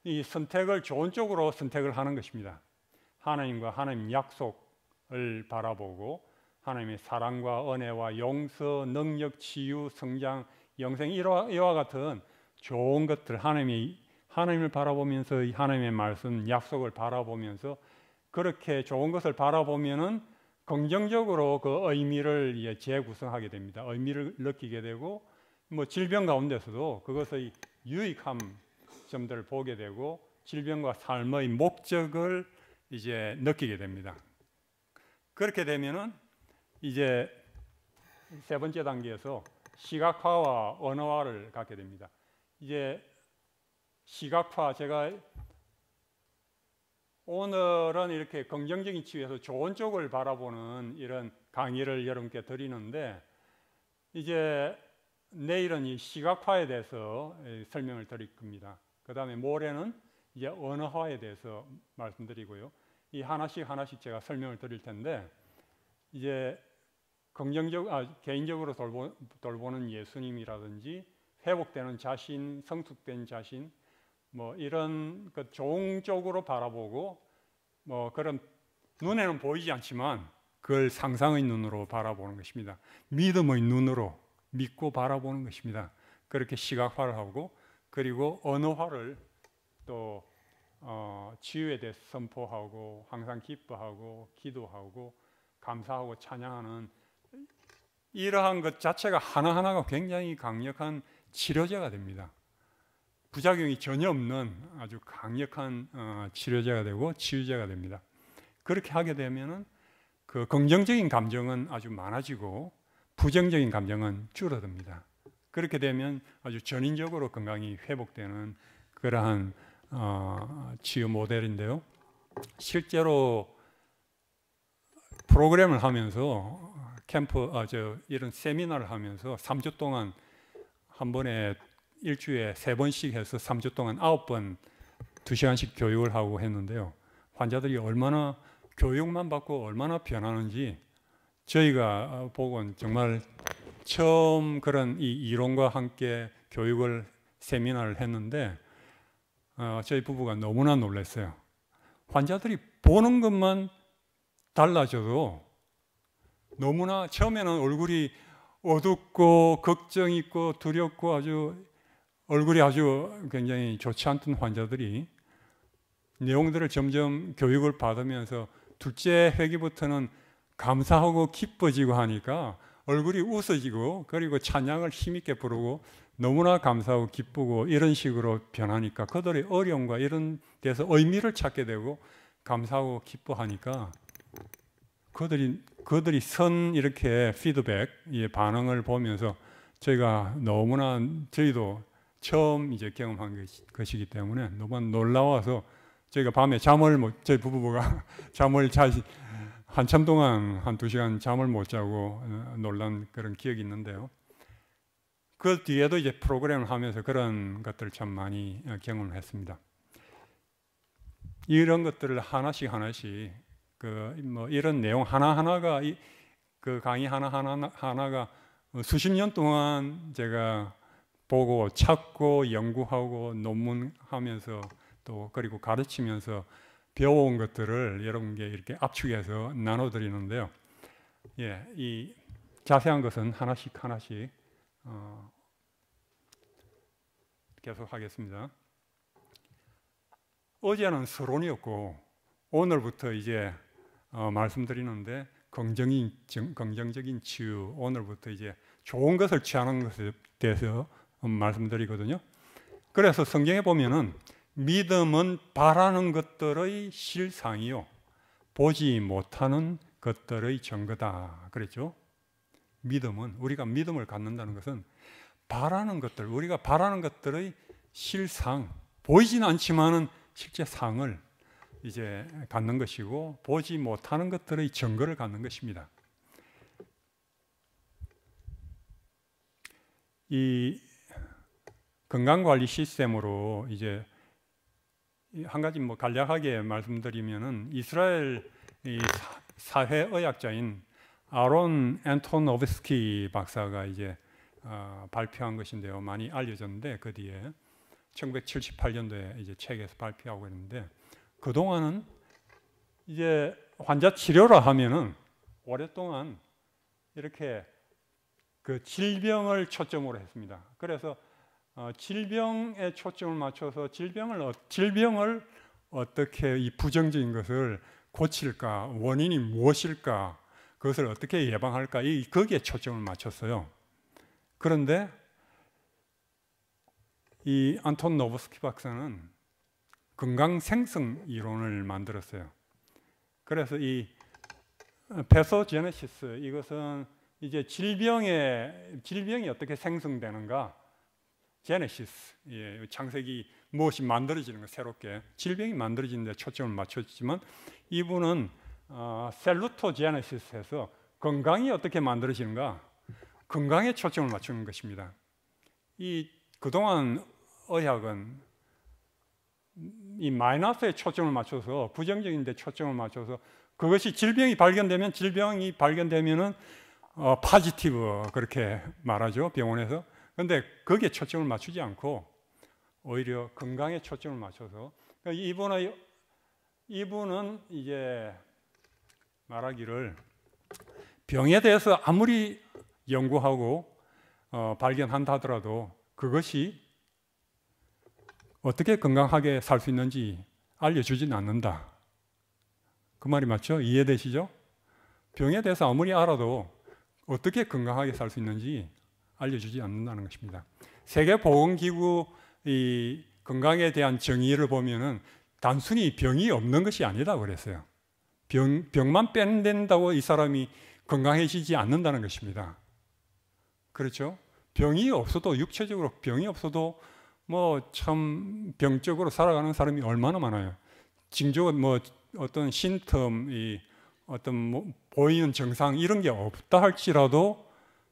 이 선택을 좋은 쪽으로 선택을 하는 것입니다. 하나님과 하나님 약속을 바라보고 하나님의 사랑과 은혜와 용서, 능력, 치유, 성장, 영생 이와 같은 좋은 것들 하나님을 바라보면서 하나님의 말씀, 약속을 바라보면서 그렇게 좋은 것을 바라보면은 긍정적으로 그 의미를 재구성하게 됩니다. 의미를 느끼게 되고 뭐 질병 가운데서도 그것의 유익함 점들을 보게 되고 질병과 삶의 목적을 이제 느끼게 됩니다. 그렇게 되면은 이제 세 번째 단계에서 시각화와 언어화를 갖게 됩니다. 이제 시각화 제가 오늘은 이렇게 긍정적인 치유에서 좋은 쪽을 바라보는 이런 강의를 여러분께 드리는데 이제 내일은 이 시각화에 대해서 설명을 드릴 겁니다. 그 다음에 모레는 이제 언어화에 대해서 말씀드리고요. 이 하나씩 제가 설명을 드릴 텐데 이제 개인적으로 돌보는 예수님이라든지 회복되는 자신, 성숙된 자신 뭐 이런 그 좋은 쪽으로 바라보고 뭐 그런 눈에는 보이지 않지만 그걸 상상의 눈으로 바라보는 것입니다. 믿음의 눈으로 믿고 바라보는 것입니다. 그렇게 시각화를 하고 그리고 언어화를 또 치유에 대해서 선포하고 항상 기뻐하고 기도하고 감사하고 찬양하는 이러한 것 자체가 하나하나가 굉장히 강력한 치료제가 됩니다. 부작용이 전혀 없는 아주 강력한 치료제가 되고 치유제가 됩니다. 그렇게 하게 되면은 그 긍정적인 감정은 아주 많아지고 부정적인 감정은 줄어듭니다. 그렇게 되면 아주 전인적으로 건강이 회복되는 그러한 치유 모델인데요. 실제로 프로그램을 하면서 이런 세미나를 하면서 3주 동안 한 번에 일주일에 3번씩 해서 3주 동안 9번 2시간씩 교육을 하고 했는데요. 환자들이 얼마나 교육만 받고 얼마나 변하는지 저희가 보곤 정말 처음 그런 이 이론과 함께 교육을 세미나를 했는데 저희 부부가 너무나 놀랐어요. 환자들이 보는 것만 달라져도 너무나 처음에는 얼굴이 어둡고 걱정 있고 두렵고 아주 얼굴이 아주 굉장히 좋지 않던 환자들이 내용들을 점점 교육을 받으면서 둘째 회기부터는 감사하고 기뻐지고 하니까 얼굴이 웃어지고 그리고 찬양을 힘있게 부르고 너무나 감사하고 기쁘고 이런 식으로 변하니까 그들의 어려움과 이런 데서 의미를 찾게 되고 감사하고 기뻐하니까 그들이 선 이렇게 피드백, 반응을 보면서 저희가 너무나 저희도 처음 이제 경험한 것이기 때문에 너무 놀라워서 저희가 밤에 저희 부부가 잠을 자지 한참 동안 한두 시간 잠을 못 자고 놀란 그런 기억이 있는데요. 그 뒤에도 이제 프로그램을 하면서 그런 것들을 참 많이 경험을 했습니다. 이런 것들을 하나씩 뭐 이런 내용 하나하나가 그 강의 하나하나가 수십 년 동안 제가 보고 찾고 연구하고 논문하면서 또 그리고 가르치면서 배워온 것들을 여러분께 이렇게 압축해서 나눠드리는데요. 예, 이 자세한 것은 하나씩 계속 하겠습니다. 어제는 서론이었고 오늘부터 이제 말씀드리는데 긍정적인 치유, 오늘부터 이제 좋은 것을 취하는 것에 대해서 말씀드리거든요. 그래서 성경에 보면은 믿음은 바라는 것들의 실상이요 보지 못하는 것들의 증거다 그랬죠. 믿음은, 우리가 믿음을 갖는다는 것은 바라는 것들, 우리가 바라는 것들의 실상, 보이지는 않지만은 실제 상을 이제 갖는 것이고 보지 못하는 것들의 증거를 갖는 것입니다. 이 건강관리 시스템으로 이제 한 가지 뭐 간략하게 말씀드리면은 이스라엘 이 사회의학자인 아론 앤토노브스키 박사가 이제 발표한 것인데요. 많이 알려졌는데 그 뒤에 1978년도에 이제 책에서 발표하고 있는데 그동안은 이제 환자 치료라 하면은 오랫동안 이렇게 그 질병을 초점으로 했습니다. 그래서 질병에 초점을 맞춰서 질병을 어떻게 이 부정적인 것을 고칠까, 원인이 무엇일까, 그것을 어떻게 예방할까, 거기에 초점을 맞췄어요. 그런데 이 안톤 노브스키 박사는 건강 생성 이론을 만들었어요. 그래서 이 패소제네시스, 이것은 이제 질병이 어떻게 생성되는가, 제네시스, 예, 창세기 무엇이 만들어지는 거, 새롭게 질병이 만들어지는 데 초점을 맞췄지만 이분은 셀루토제네시스에서 건강이 어떻게 만들어지는가, 건강에 초점을 맞추는 것입니다. 그동안 의학은 이 마이너스에 초점을 맞춰서, 부정적인 데 초점을 맞춰서, 그것이 질병이 발견되면은 파지티브 그렇게 말하죠, 병원에서. 그런데 거기에 초점을 맞추지 않고 오히려 건강에 초점을 맞춰서, 이분은 이제 말하기를 병에 대해서 아무리 연구하고 발견한다 하더라도 그것이 어떻게 건강하게 살 수 있는지 알려주진 않는다. 그 말이 맞죠? 이해되시죠? 병에 대해서 아무리 알아도 어떻게 건강하게 살 수 있는지 알려주지 않는다는 것입니다. 세계보건기구 이 건강에 대한 정의를 보면은 단순히 병이 없는 것이 아니다 그랬어요. 병만 빼낸다고 이 사람이 건강해지지 않는다는 것입니다. 그렇죠? 병이 없어도, 육체적으로 병이 없어도 뭐 참 병적으로 살아가는 사람이 얼마나 많아요. 징조가 뭐 어떤 심텀, 어떤 보이는 증상 이런 게 없다 할지라도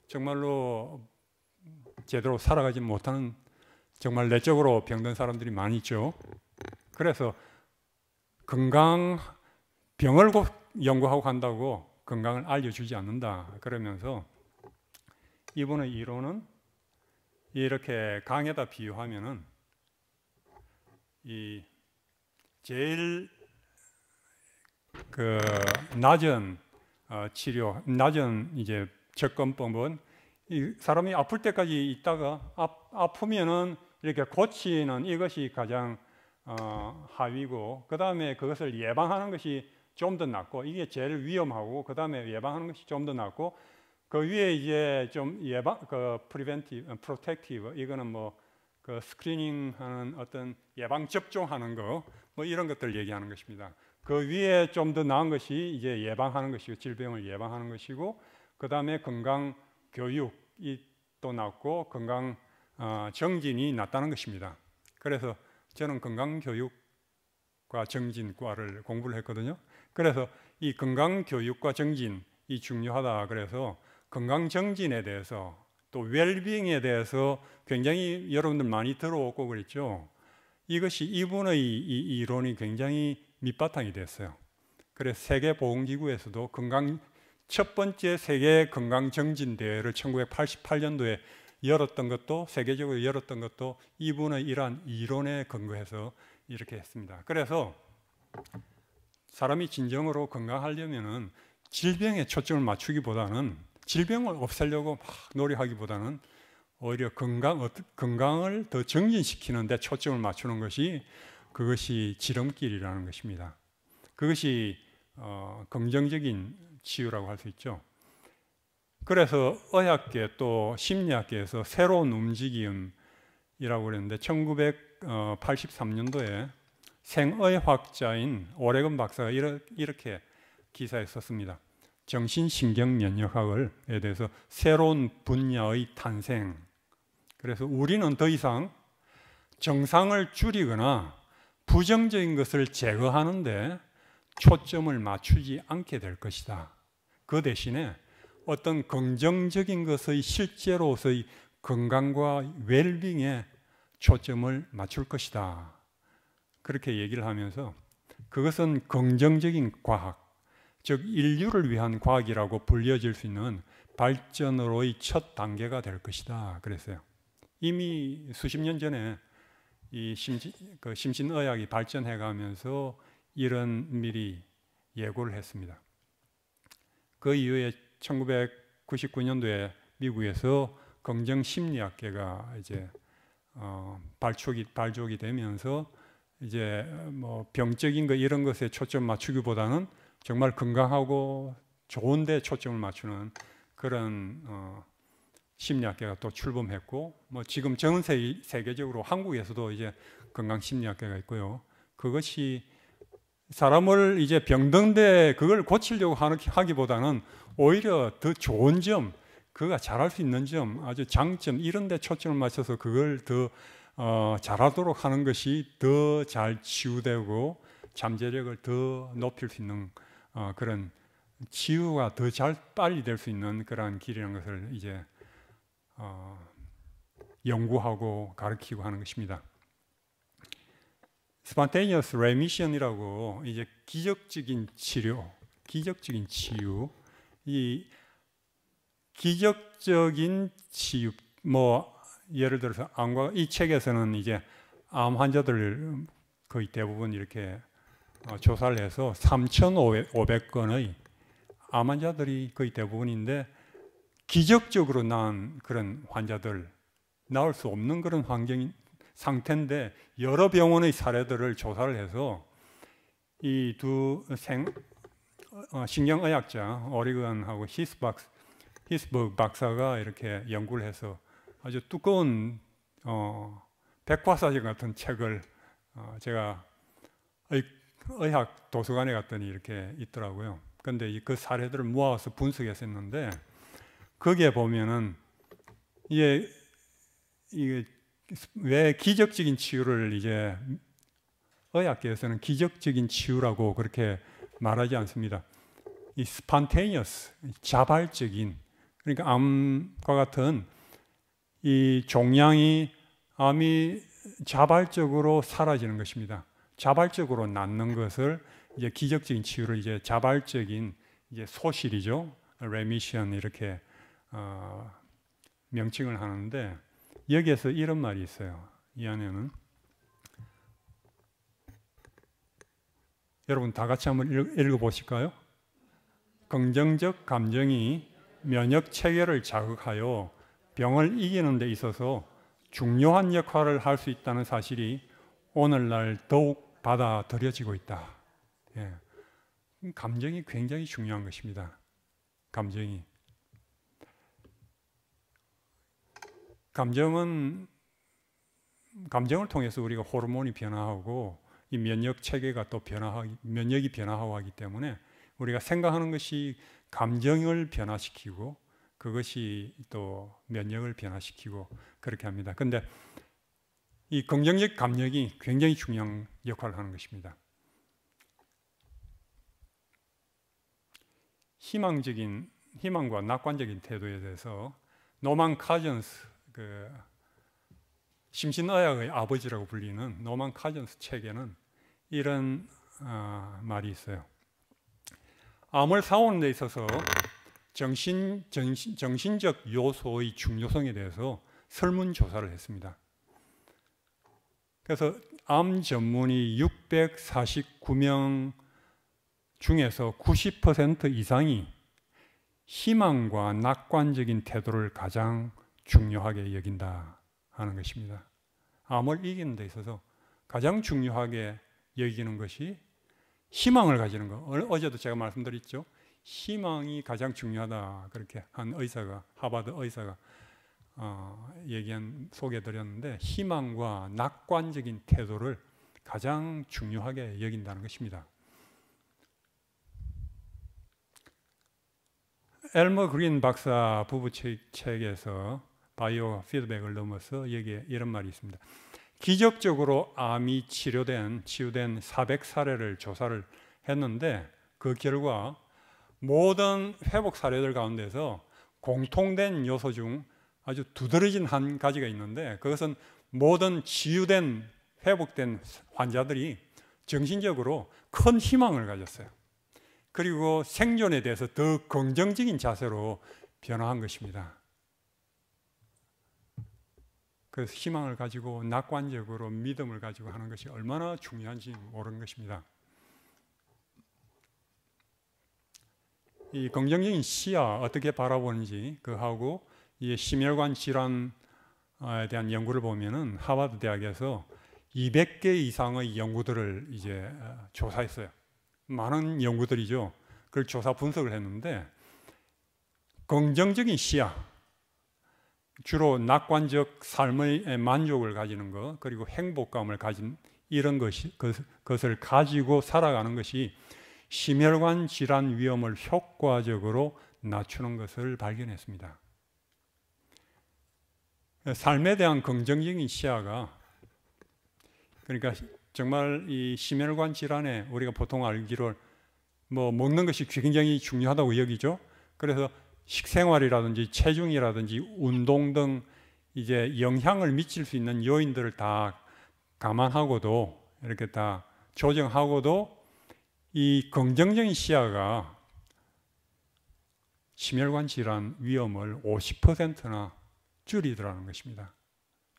정말로 제대로 살아가지 못하는 정말 내적으로 병든 사람들이 많이 있죠. 그래서 병을 연구하고 간다고 건강을 알려주지 않는다 그러면서 이분의 이론은 이렇게 강에다 비유하면은 이 제일 그 낮은 치료, 낮은 이제 접근법은 이 사람이 아플 때까지 있다가 아프면은 이렇게 고치는 이것이 가장 하위고, 그 다음에 그것을 예방하는 것이 좀 더 낫고, 이게 제일 위험하고, 그 다음에 예방하는 것이 좀 더 낫고, 그 위에 이제 좀 프리벤티브, 프로텍티브, 이거는 뭐 그 스크리닝하는 어떤 예방 접종하는 거, 뭐 이런 것들 얘기하는 것입니다. 그 위에 좀 더 나은 것이 이제 예방하는 것이고, 질병을 예방하는 것이고, 그 다음에 건강 교육이 또 낫고, 건강 정진이 낫다는 것입니다. 그래서 저는 건강 교육과 정진과를 공부를 했거든요. 그래서 이 건강 교육과 정진이 중요하다. 그래서 건강 정진에 대해서 또 웰빙에 대해서 굉장히 여러분들 많이 들어오고 그랬죠. 이것이 이분의 이 이론이 굉장히 밑바탕이 됐어요. 그래서 세계보건기구에서도 첫 번째 세계 건강정진대회를 1988년도에 열었던 것도, 세계적으로 열었던 것도 이분의 이러한 이론에 근거해서 이렇게 했습니다. 그래서 사람이 진정으로 건강하려면은 질병에 초점을 맞추기보다는, 질병을 없애려고 막 노력하기보다는 오히려 건강을 더 정진시키는 데 초점을 맞추는 것이, 그것이 지름길이라는 것입니다. 그것이 긍정적인 치유라고 할 수 있죠. 그래서 의학계 또 심리학계에서 새로운 움직임이라고 그랬는데 1983년도에 생의학자인 오레건 박사가 이렇게 기사에 썼습니다. 정신신경면역학에 대해서 새로운 분야의 탄생. 그래서 우리는 더 이상 정상을 줄이거나 부정적인 것을 제거하는데 초점을 맞추지 않게 될 것이다. 그 대신에 어떤 긍정적인 것의 실제로서의 건강과 웰빙에 초점을 맞출 것이다. 그렇게 얘기를 하면서 그것은 긍정적인 과학, 즉 인류를 위한 과학이라고 불려질 수 있는 발전으로의 첫 단계가 될 것이다. 그랬어요. 이미 수십 년 전에 이 심신의학이 발전해가면서 이런 미리 예고를 했습니다. 그 이후에 1999년도에 미국에서 긍정심리학계가 이제 발족이 되면서 이제 뭐 병적인 거 이런 것에 초점 맞추기보다는 정말 건강하고 좋은데 초점을 맞추는 그런 심리학계가 또 출범했고, 뭐 지금 전 세계적으로 한국에서도 이제 건강심리학계가 있고요. 그것이 사람을 이제 병든데 그걸 고치려고 하기보다는 오히려 더 좋은 점, 그가 잘할 수 있는 점, 아주 장점 이런 데 초점을 맞춰서 그걸 더 잘하도록 하는 것이 더 잘 치유되고 잠재력을 더 높일 수 있는 그런 치유가 더 잘 빨리 될 수 있는 그러한 길이라는 것을 이제 연구하고 가르치고 하는 것입니다. spontaneous remission이라고 이제 기적적인 치료, 기적적인 치유, 이 기적적인 치유, 뭐 예를 들어서 암과 이 책에서는 이제 암 환자들 거의 대부분 이렇게 조사를 해서 3,500건의 암 환자들이 거의 대부분인데 기적적으로 낳은 그런 환자들, 나을 수 없는 그런 환경 상태인데 여러 병원의 사례들을 조사를 해서 이 두 신경의학자 오리건하고 히스버그 박사가 이렇게 연구를 해서 아주 두꺼운 백과사전 같은 책을 제가 의학 도서관에 갔더니 이렇게 있더라고요. 그런데 그 사례들을 모아서 분석했었는데 거기에 보면은 이게 왜 기적적인 치유를 이제 의학계에서는 기적적인 치유라고 그렇게 말하지 않습니다. 이 spontaneous, 자발적인, 그러니까 암과 같은 이 종양이 암이 자발적으로 사라지는 것입니다. 자발적으로 낫는 것을 이제 기적적인 치유를 이제 자발적인 이제 소실이죠. remission 이렇게 명칭을 하는데 여기에서 이런 말이 있어요. 이 안에는 여러분 다 같이 한번 읽어보실까요? 긍정적 감정이 면역 체계를 자극하여 병을 이기는 데 있어서 중요한 역할을 할 수 있다는 사실이 오늘날 더욱 받아들여지고 있다. 예. 감정이 굉장히 중요한 것입니다. 감정을 통해서 우리가 호르몬이 변화하고 이 면역 체계가 또 면역이 변화하고 하기 때문에 우리가 생각하는 것이 감정을 변화시키고 그것이 또 면역을 변화시키고 그렇게 합니다. 그런데 이 긍정적 감정이 굉장히 중요한 역할을 하는 것입니다. 희망과 낙관적인 태도에 대해서 노만 카전스, 그 심신의학의 아버지라고 불리는 노만 카전스 책에는 이런 말이 있어요. 암을 사오는 데 있어서 정신적 요소의 중요성에 대해서 설문조사를 했습니다. 그래서 암 전문의 649명 중에서 90% 이상이 희망과 낙관적인 태도를 가장 중요하게 여긴다 하는 것입니다. 암을 이기는 데 있어서 가장 중요하게 여기는 것이 희망을 가지는 것. 어제도 제가 말씀드렸죠. 희망이 가장 중요하다. 그렇게 한 의사가, 하버드 의사가 소개해드렸는데, 희망과 낙관적인 태도를 가장 중요하게 여긴다는 것입니다. 엘머 그린 박사 부부 책에서 바이오 피드백을 넘어서 여기에 이런 말이 있습니다. 기적적으로 암이 치유된 400사례를 조사를 했는데, 그 결과 모든 회복 사례들 가운데서 공통된 요소 중 아주 두드러진 한 가지가 있는데, 그것은 모든 치유된 회복된 환자들이 정신적으로 큰 희망을 가졌어요. 그리고 생존에 대해서 더 긍정적인 자세로 변화한 것입니다. 그래서 희망을 가지고 낙관적으로 믿음을 가지고 하는 것이 얼마나 중요한지 모르는 것입니다. 이 긍정적인 시야 어떻게 바라보는지 그하고 이 심혈관 질환에 대한 연구를 보면은 하버드 대학에서 200개 이상의 연구들을 이제 조사했어요. 많은 연구들이죠. 그걸 조사 분석을 했는데, 긍정적인 시야, 주로 낙관적 삶의 만족을 가지는 것, 그리고 행복감을 가진 이런 것을 가지고 살아가는 것이 심혈관 질환 위험을 효과적으로 낮추는 것을 발견했습니다. 삶에 대한 긍정적인 시야가, 그러니까 정말 이 심혈관 질환에 우리가 보통 알기로 먹는 것이 굉장히 중요하다고 여기죠. 그래서 식생활이라든지 체중이라든지 운동 등 이제 영향을 미칠 수 있는 요인들을 다 감안하고도, 이렇게 다 조정하고도 이 긍정적인 시야가 심혈관 질환 위험을 50%나 줄이더라는 것입니다.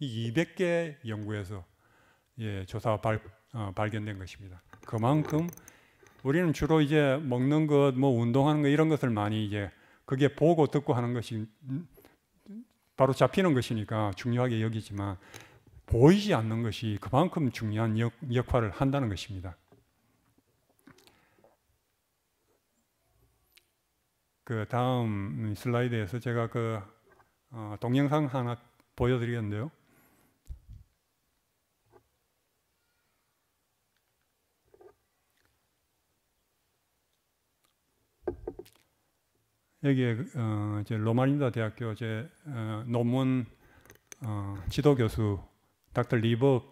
이 200개 연구에서 조사 발견된 것입니다. 그만큼 우리는 주로 이제 먹는 것, 운동하는 것 이런 것을 많이 이제 그게 보고 듣고 하는 것이 바로 잡히는 것이니까 중요하게 여기지만, 보이지 않는 것이 그만큼 중요한 역할을 한다는 것입니다. 그 다음 슬라이드에서 제가 그 동영상 하나 보여드리겠는데요. 여기에 이제 로마린다 대학교 논문 지도 교수 닥터 리버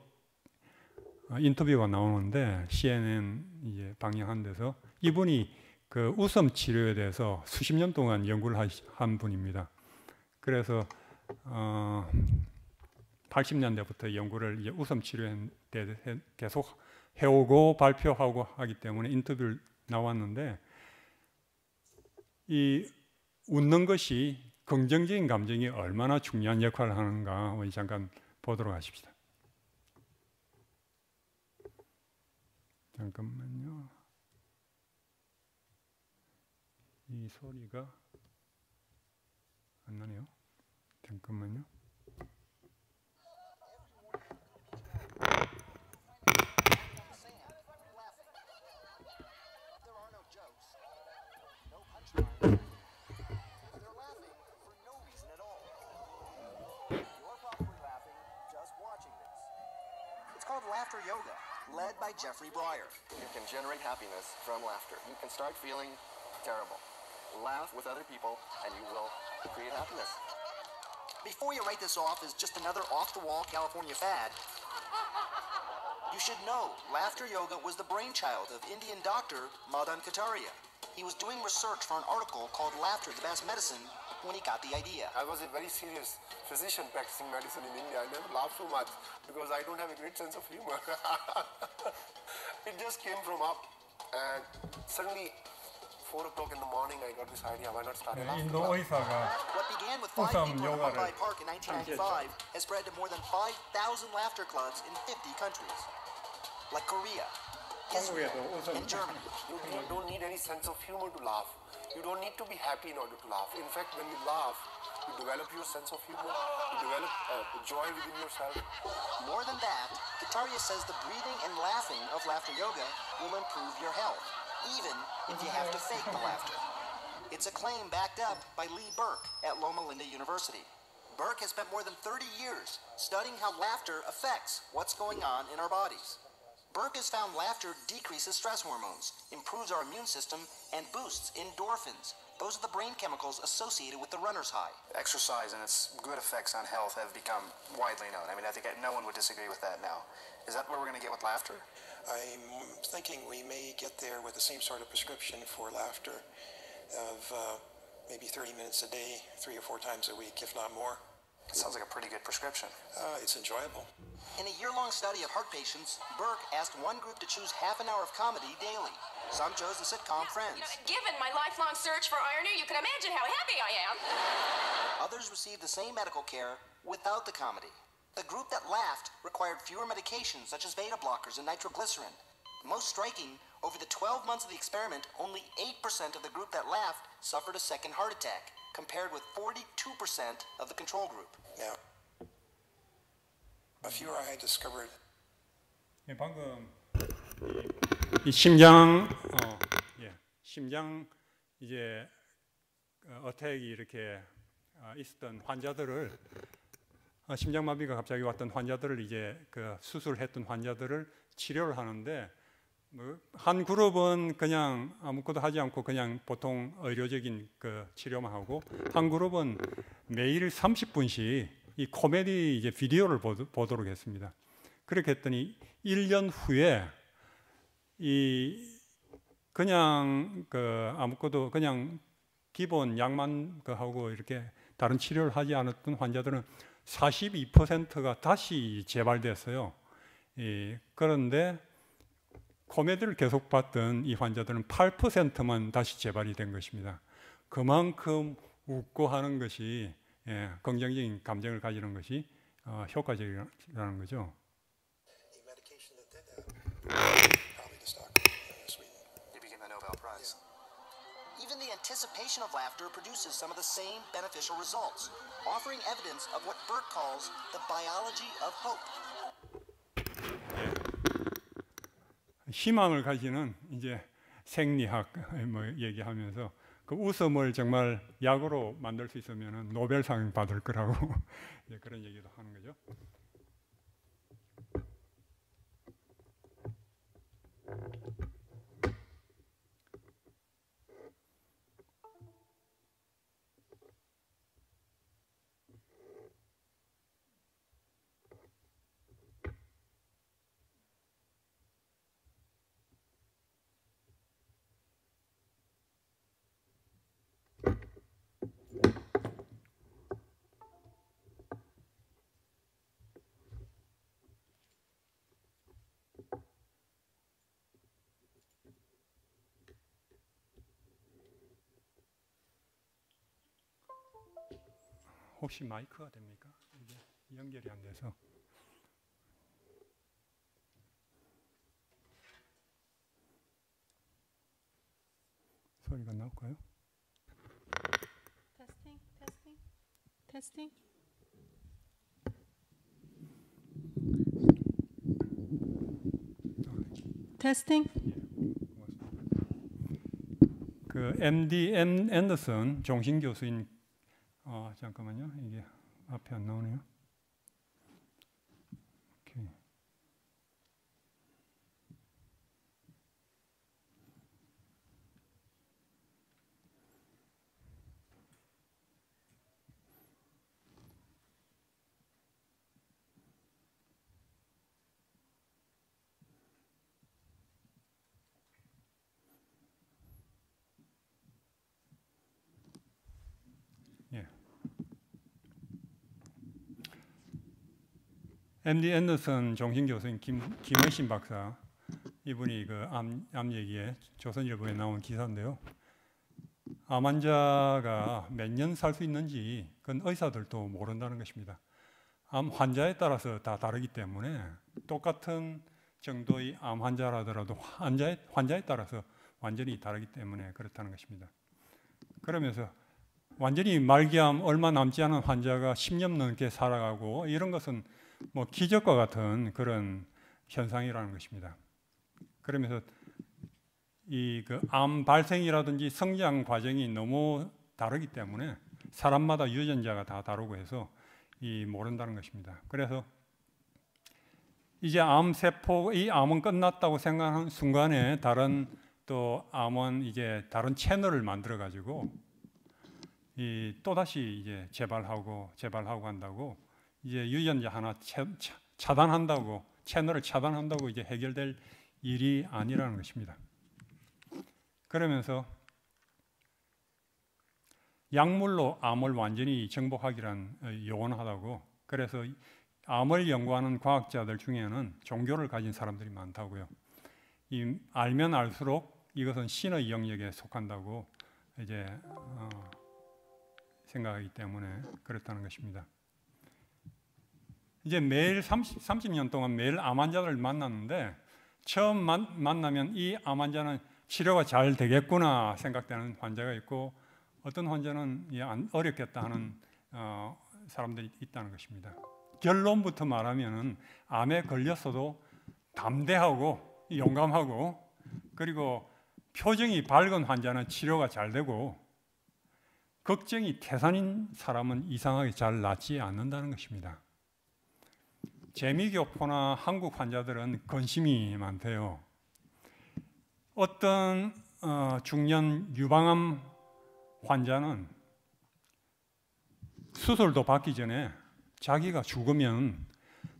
인터뷰가 나오는데, CNN 이제 방영한 데서 이분이 그 웃음 치료에 대해서 수십 년 동안 연구를 한 분입니다. 그래서 80년대부터 연구를 이제 웃음 치료에 대해 계속 해오고 발표하고 하기 때문에 인터뷰를 나왔는데, 이 웃는 것이 긍정적인 감정이 얼마나 중요한 역할을 하는가 우리 잠깐 보도록 하십시다. 잠깐만요. 이 소리가 안 나네요. 잠깐만요. Laughter yoga, led by Jeffrey Breyer. You can generate happiness from laughter. You can start feeling terrible. Laugh with other people and you will create happiness. Before you write this off as just another off-the-wall California fad, you should know laughter yoga was the brainchild of Indian doctor Madan Kataria. He was doing research for an article called Laughter, the Best Medicine when he got the idea. I was a very serious physician practicing medicine in India. I never laughed so much because I don't have a great sense of humor. It just came from up, and suddenly 4 o'clock in the morning I got this idea, why not start a laughter 인도 club? 의사가 What began with 5 웃음 people in 요가를 Mumbai Park in 1995 has spread to more than 5,000 laughter clubs in 50 countries, like Korea, Israel, 한국에도 웃음 and Germany. You don't need any sense of humor to laugh. You don't need to be happy in order to laugh. In fact, when you laugh, you develop your sense of humor, you develop joy within yourself. More than that, Kataria says the breathing and laughing of laughter yoga will improve your health, even if you have to fake the laughter. It's a claim backed up by Lee Burke at Loma Linda University. Burke has spent more than 30 years studying how laughter affects what's going on in our bodies. Burke has found laughter decreases stress hormones, improves our immune system, and boosts endorphins. Those are the brain chemicals associated with the runner's high. Exercise and its good effects on health have become widely known. I mean, I think no one would disagree with that now. Is that what we're going to get with laughter? I'm thinking we may get there with the same sort of prescription for laughter of maybe 30 minutes a day, 3 or 4 times a week, if not more. It sounds like a pretty good prescription. It's enjoyable. In a year-long study of heart patients, Burke asked one group to choose half an hour of comedy daily. Some chose the sitcom Friends. Given my lifelong search for irony, you can imagine how happy I am. Others received the same medical care without the comedy. The group that laughed required fewer medications such as beta blockers and nitroglycerin. Most striking, over the 12 months of the experiment, only 8% of the group that laughed suffered a second heart attack, compared with 42% of the control group. Now, a few I discovered. 방금 이 심장 심장 이제 어택이 이렇게 있었던 환자들을 심장마비가 갑자기 왔던 환자들을 이제 그 수술했던 환자들을 치료를 하는데 한 그룹은 그냥 아무것도 하지 않고 그냥 보통 의료적인 그 치료만 하고 한 그룹은 매일 30분씩 이 코미디 이제 비디오를 보도록 했습니다. 그렇게 했더니 1년 후에 이 그냥 그 아무것도 그냥 기본 약만 그 하고 이렇게 다른 치료를 하지 않았던 환자들은 42%가 다시 재발됐어요. 그런데 코미디를 계속 봤던 이 환자들은 8%만 다시 재발이 된 것입니다. 그만큼 웃고 하는 것이 긍정적인 감정을 가지는 것이 효과적이라는 거죠. Even the anticipation of laughter produces some of the same beneficial results, offering evidence of what Burke calls the biology of hope. 희망을 가지는 이제 생리학 뭐 얘기하면서 그 웃음을 정말 약으로 만들 수 있으면 노벨상 받을 거라고 이제 그런 얘기도 하는 거죠. 혹시 마이크가 됩니까? 이게 연결이 안 돼서. 소리가 나올까요? Testing, testing, testing. Testing. 그 MD 앤더슨 종신 교수인 잠깐만요. 이게 앞에 안 나오네요. 오케이. MD 앤더슨 종신교수인 김의신 박사, 이분이 그 암 얘기에 조선일보에 나온 기사인데요. 암 환자가 몇 년 살 수 있는지 그건 의사들도 모른다는 것입니다. 암 환자에 따라서 다 다르기 때문에 똑같은 정도의 암 환자라더라도 환자에 따라서 완전히 다르기 때문에 그렇다는 것입니다. 그러면서 완전히 말기암 얼마 남지 않은 환자가 10년 넘게 살아가고 이런 것은 뭐 기적과 같은 그런 현상이라는 것입니다. 그러면서 이 그 암 발생이라든지 성장 과정이 너무 다르기 때문에 사람마다 유전자가 다 다르고 해서 모른다는 것입니다. 그래서 이제 이 암은 끝났다고 생각하는 순간에 다른 또 암은 이제 다른 채널을 만들어 가지고 또 다시 이제 재발하고 한다고 이제 유전자 하나 차단한다고 채널을 차단한다고 이제 해결될 일이 아니라는 것입니다. 그러면서 약물로 암을 완전히 정복하기란 요원하다고. 그래서 암을 연구하는 과학자들 중에는 종교를 가진 사람들이 많다고요. 알면 알수록 이것은 신의 영역에 속한다고 이제 생각하기 때문에 그렇다는 것입니다. 이제 매일 30년 동안 매일 암 환자를 만났는데 처음 만나면 이 암 환자는 치료가 잘 되겠구나 생각되는 환자가 있고 어떤 환자는 어렵겠다 하는 사람들이 있다는 것입니다. 결론부터 말하면 암에 걸렸어도 담대하고 용감하고 그리고 표정이 밝은 환자는 치료가 잘 되고 걱정이 태산인 사람은 이상하게 잘 낫지 않는다는 것입니다. 재미교포나 한국 환자들은 근심이 많대요. 어떤 중년 유방암 환자는 수술도 받기 전에 자기가 죽으면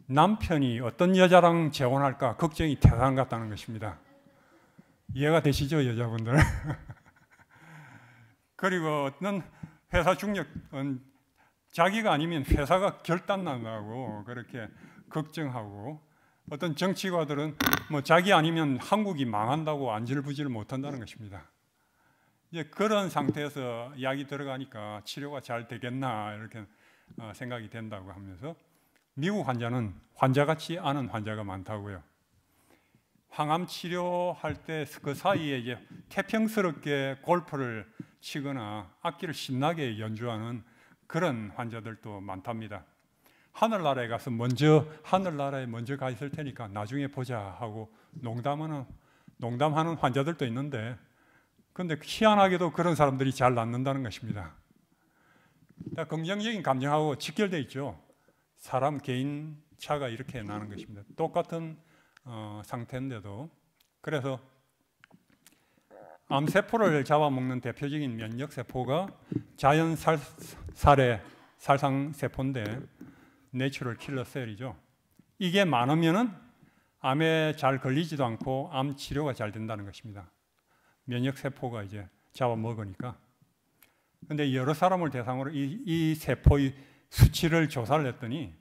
남편이 어떤 여자랑 재혼할까 걱정이 태산 같다는 것입니다. 이해가 되시죠, 여자분들? 그리고 어떤 회사 중력은 자기가 아니면 회사가 결단난다고 그렇게 걱정하고 어떤 정치가들은 뭐 자기 아니면 한국이 망한다고 안절부절 못한다는 것입니다. 이제 그런 상태에서 약이 들어가니까 치료가 잘 되겠나 이렇게 생각이 된다고 하면서 미국 환자는 환자같이 않은 환자가 많다고요. 항암 치료할 때 그 사이에 이제 태평스럽게 골프를 치거나 악기를 신나게 연주하는 그런 환자들도 많답니다. 하늘나라에 가서 하늘나라에 먼저 가 있을 테니까 나중에 보자 하고 농담하는 환자들도 있는데 그런데 희한하게도 그런 사람들이 잘 낫는다는 것입니다. 긍정적인 감정하고 직결되어 있죠. 사람 개인 차가 이렇게 나는 것입니다. 똑같은 상태인데도. 그래서 암세포를 잡아먹는 대표적인 면역세포가 자연 살상세포인데 내추럴 킬러 셀이죠. 이게 많으면은 암에 잘 걸리지도 않고 암 치료가 잘 된다는 것입니다. 면역세포가 이제 잡아먹으니까. 근데 여러 사람을 대상으로 이 세포의 수치를 조사를 했더니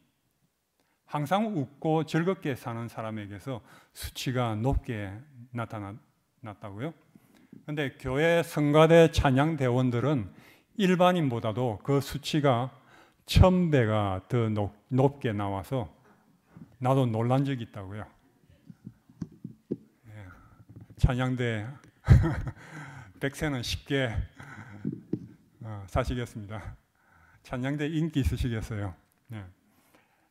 항상 웃고 즐겁게 사는 사람에게서 수치가 높게 나타났다고요. 근데 교회 성가대 찬양대원들은 일반인보다도 그 수치가 1000배가 더 높게 나와서 나도 놀란 적이 있다고요. 찬양대 백세는 쉽게 사시겠습니다. 찬양대 인기 있으시겠어요. 네.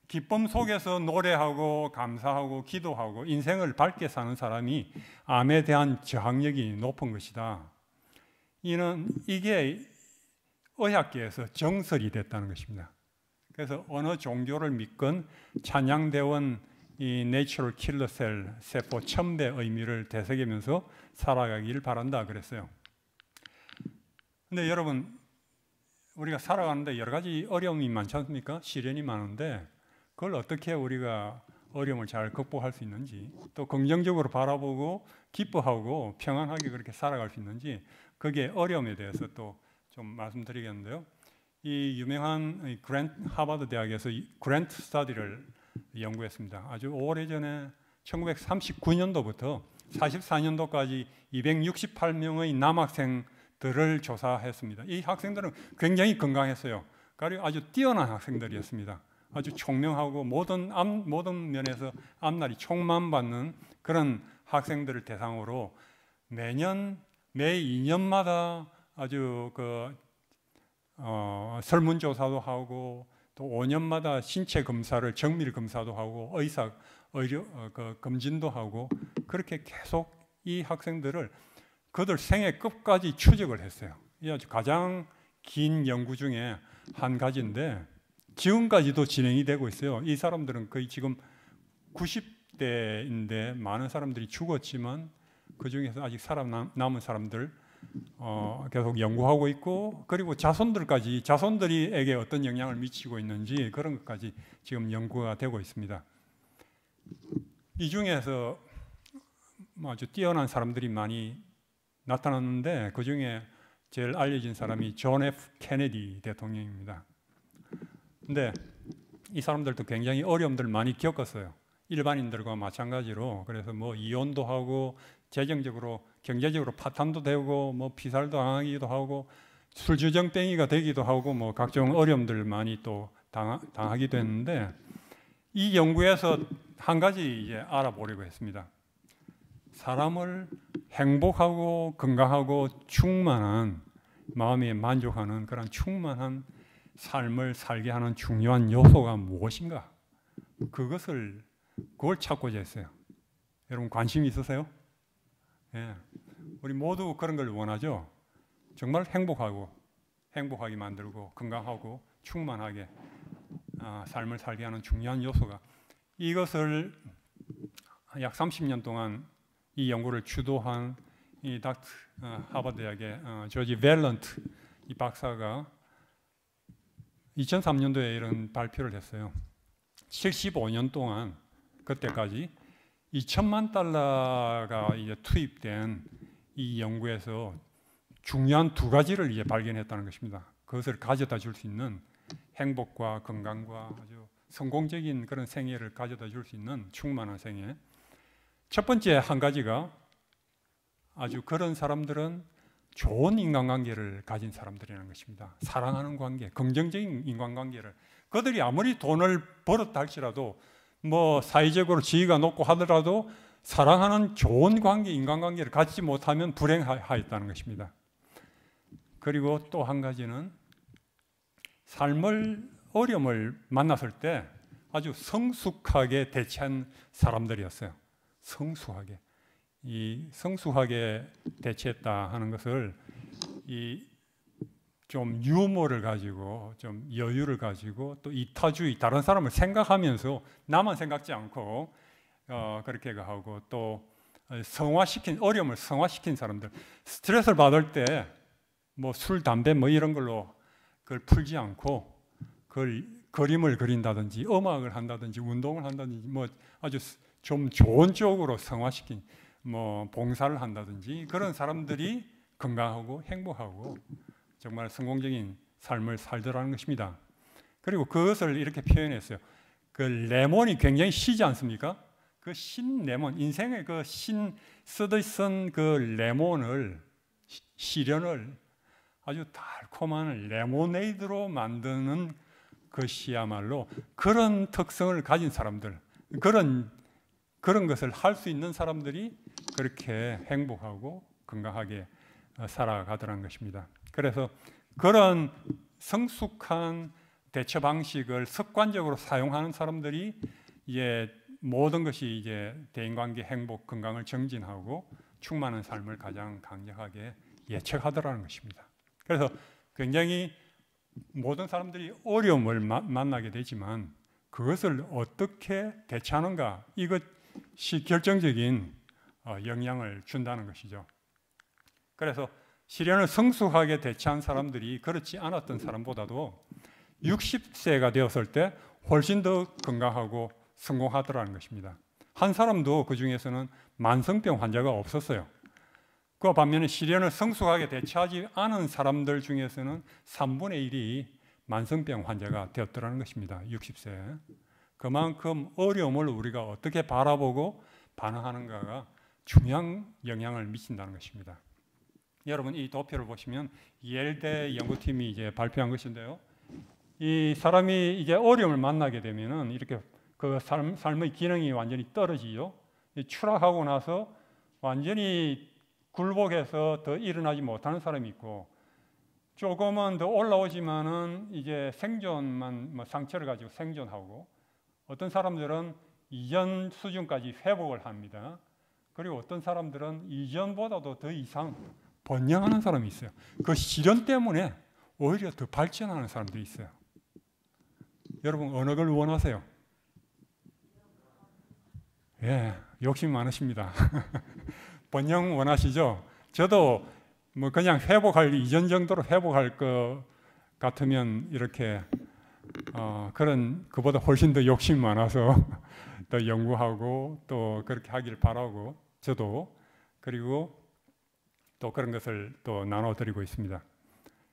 기쁨 속에서 노래하고 감사하고 기도하고 인생을 밝게 사는 사람이 암에 대한 저항력이 높은 것이다. 이게 의학계에서 정설이 됐다는 것입니다. 그래서 어느 종교를 믿건 찬양대원 이 내추럴 킬러 셀 세포 1000배 의미를 되새기면서 살아가길 바란다 그랬어요. 근데 여러분 우리가 살아가는데 여러 가지 어려움이 많지 않습니까? 시련이 많은데 그걸 어떻게 우리가 어려움을 잘 극복할 수 있는지 또 긍정적으로 바라보고 기뻐하고 평안하게 그렇게 살아갈 수 있는지 그게 어려움에 대해서 또 좀 말씀드리겠는데요. 이 유명한 하버드 대학에서 그랜트 스터디를 연구했습니다. 아주 오래전에 1939년도부터 44년도까지 268명의 남학생들을 조사했습니다. 이 학생들은 굉장히 건강했어요. 그리고 아주 뛰어난 학생들이었습니다. 아주 총명하고 모든 면에서 앞날이 촉망받는 그런 학생들을 대상으로 매 2년마다 아주 설문조사도 하고 또 5년마다 신체 검사를 정밀 검사도 하고 의료 검진도 하고 그렇게 계속 이 학생들을 그들 생애 끝까지 추적을 했어요. 이 아주 가장 긴 연구 중에 한 가지인데 지금까지도 진행이 되고 있어요. 이 사람들은 거의 지금 90대인데 많은 사람들이 죽었지만 그 중에서 아직 살아남은 사람들 계속 연구하고 있고 그리고 자손들에게 어떤 영향을 미치고 있는지 그런 것까지 지금 연구가 되고 있습니다. 이 중에서 아주 뛰어난 사람들이 많이 나타났는데 그 중에 제일 알려진 사람이 존 F. 케네디 대통령입니다. 근데 이 사람들도 굉장히 어려움들 많이 겪었어요. 일반인들과 마찬가지로. 그래서 뭐 이혼도 하고 재정적으로 경제적으로 파탄도 되고 뭐 피살도 당하기도 하고 술주정뱅이가 되기도 하고 뭐 각종 어려움들 많이 또 당하기도 했는데 이 연구에서 한 가지 이제 알아보려고 했습니다. 사람을 행복하고 건강하고 충만한 마음에 만족하는 그런 충만한 삶을 살게 하는 중요한 요소가 무엇인가? 그걸 찾고자 했어요. 여러분 관심 있으세요? 예. 우리 모두 그런 걸 원하죠. 정말 행복하게 만들고 건강하고 충만하게 삶을 살게 하는 중요한 요소가 이것을 약 30년 동안 이 연구를 주도한 이 하버드 대학의 조지 밸런트 이 박사가 2003년도에 이런 발표를 했어요. 75년 동안 그때까지 2천만 달러가 이제 투입된 이 연구에서 중요한 두 가지를 이제 발견했다는 것입니다. 그것을 가져다 줄 수 있는 행복과 건강과 아주 성공적인 그런 생애를 가져다 줄 수 있는 충만한 생애. 첫 번째 한 가지가 아주 그런 사람들은 좋은 인간관계를 가진 사람들이라는 것입니다. 사랑하는 관계, 긍정적인 인간관계를 그들이 아무리 돈을 벌었다 할지라도 뭐 사회적으로 지위가 높고 하더라도 사랑하는 좋은 관계, 인간관계를 갖지 못하면 불행하였다는 것입니다. 그리고 또 한 가지는 어려움을 만났을 때 아주 성숙하게 대처한 사람들이었어요. 성숙하게 대처했다 하는 것을 좀 유머를 가지고 좀 여유를 가지고 또 이타주의 다른 사람을 생각하면서 나만 생각지 않고 그렇게 하고 또 어려움을 성화시킨 사람들 스트레스를 받을 때 뭐 술, 담배 뭐 이런 걸로 그걸 풀지 않고 그걸 그림을 그린다든지 음악을 한다든지 운동을 한다든지 뭐 아주 좀 좋은 쪽으로 성화시킨 뭐 봉사를 한다든지 그런 사람들이 건강하고 행복하고 정말 성공적인 삶을 살더라는 것입니다. 그리고 그것을 이렇게 표현했어요. 그 레몬이 굉장히 시지 않습니까? 그 신 레몬, 인생의 그 신 쓰듯 쓴 그 레몬을 시련을 아주 달콤한 레모네이드로 만드는 것이야말로 그런 특성을 가진 사람들, 그런 것을 할 수 있는 사람들이 그렇게 행복하고 건강하게 살아가더라는 것입니다. 그래서 그런 성숙한 대처 방식을 습관적으로 사용하는 사람들이 이제 모든 것이 이제 대인관계 행복, 건강을 정진하고 충만한 삶을 가장 강력하게 예측하더라는 것입니다. 그래서 굉장히 모든 사람들이 어려움을 만나게 되지만 그것을 어떻게 대처하는가 이것이 결정적인 영향을 준다는 것이죠. 그래서 시련을 성숙하게 대처한 사람들이 그렇지 않았던 사람보다도 60세가 되었을 때 훨씬 더 건강하고 성공하더라는 것입니다. 한 사람도 그 중에서는 만성병 환자가 없었어요. 그와 반면에 시련을 성숙하게 대처하지 않은 사람들 중에서는 3분의 1이 만성병 환자가 되었더라는 것입니다. 60세. 그만큼 어려움을 우리가 어떻게 바라보고 반응하는가가 중요한 영향을 미친다는 것입니다. 여러분 이 도표를 보시면 예일대 연구팀이 이제 발표한 것인데요. 이 사람이 이제 어려움을 만나게 되면은 이렇게 그 삶의 기능이 완전히 떨어지죠. 추락하고 나서 완전히 굴복해서 더 일어나지 못하는 사람이 있고, 조금은 더 올라오지만은 이제 생존만 뭐 상처를 가지고 생존하고, 어떤 사람들은 이전 수준까지 회복을 합니다. 그리고 어떤 사람들은 이전보다도 더 이상 번영하는 사람이 있어요. 그 시련 때문에 오히려 더 발전하는 사람들이 있어요. 여러분 어느 걸 원하세요? 예, 욕심 많으십니다. 번영 원하시죠? 저도 뭐 그냥 회복할 이전 정도로 회복할 것 같으면 이렇게 그런 그보다 훨씬 더 욕심 많아서 더 연구하고 또 그렇게 하길 바라고 저도 그리고 또 그런 것을 또 나눠드리고 있습니다.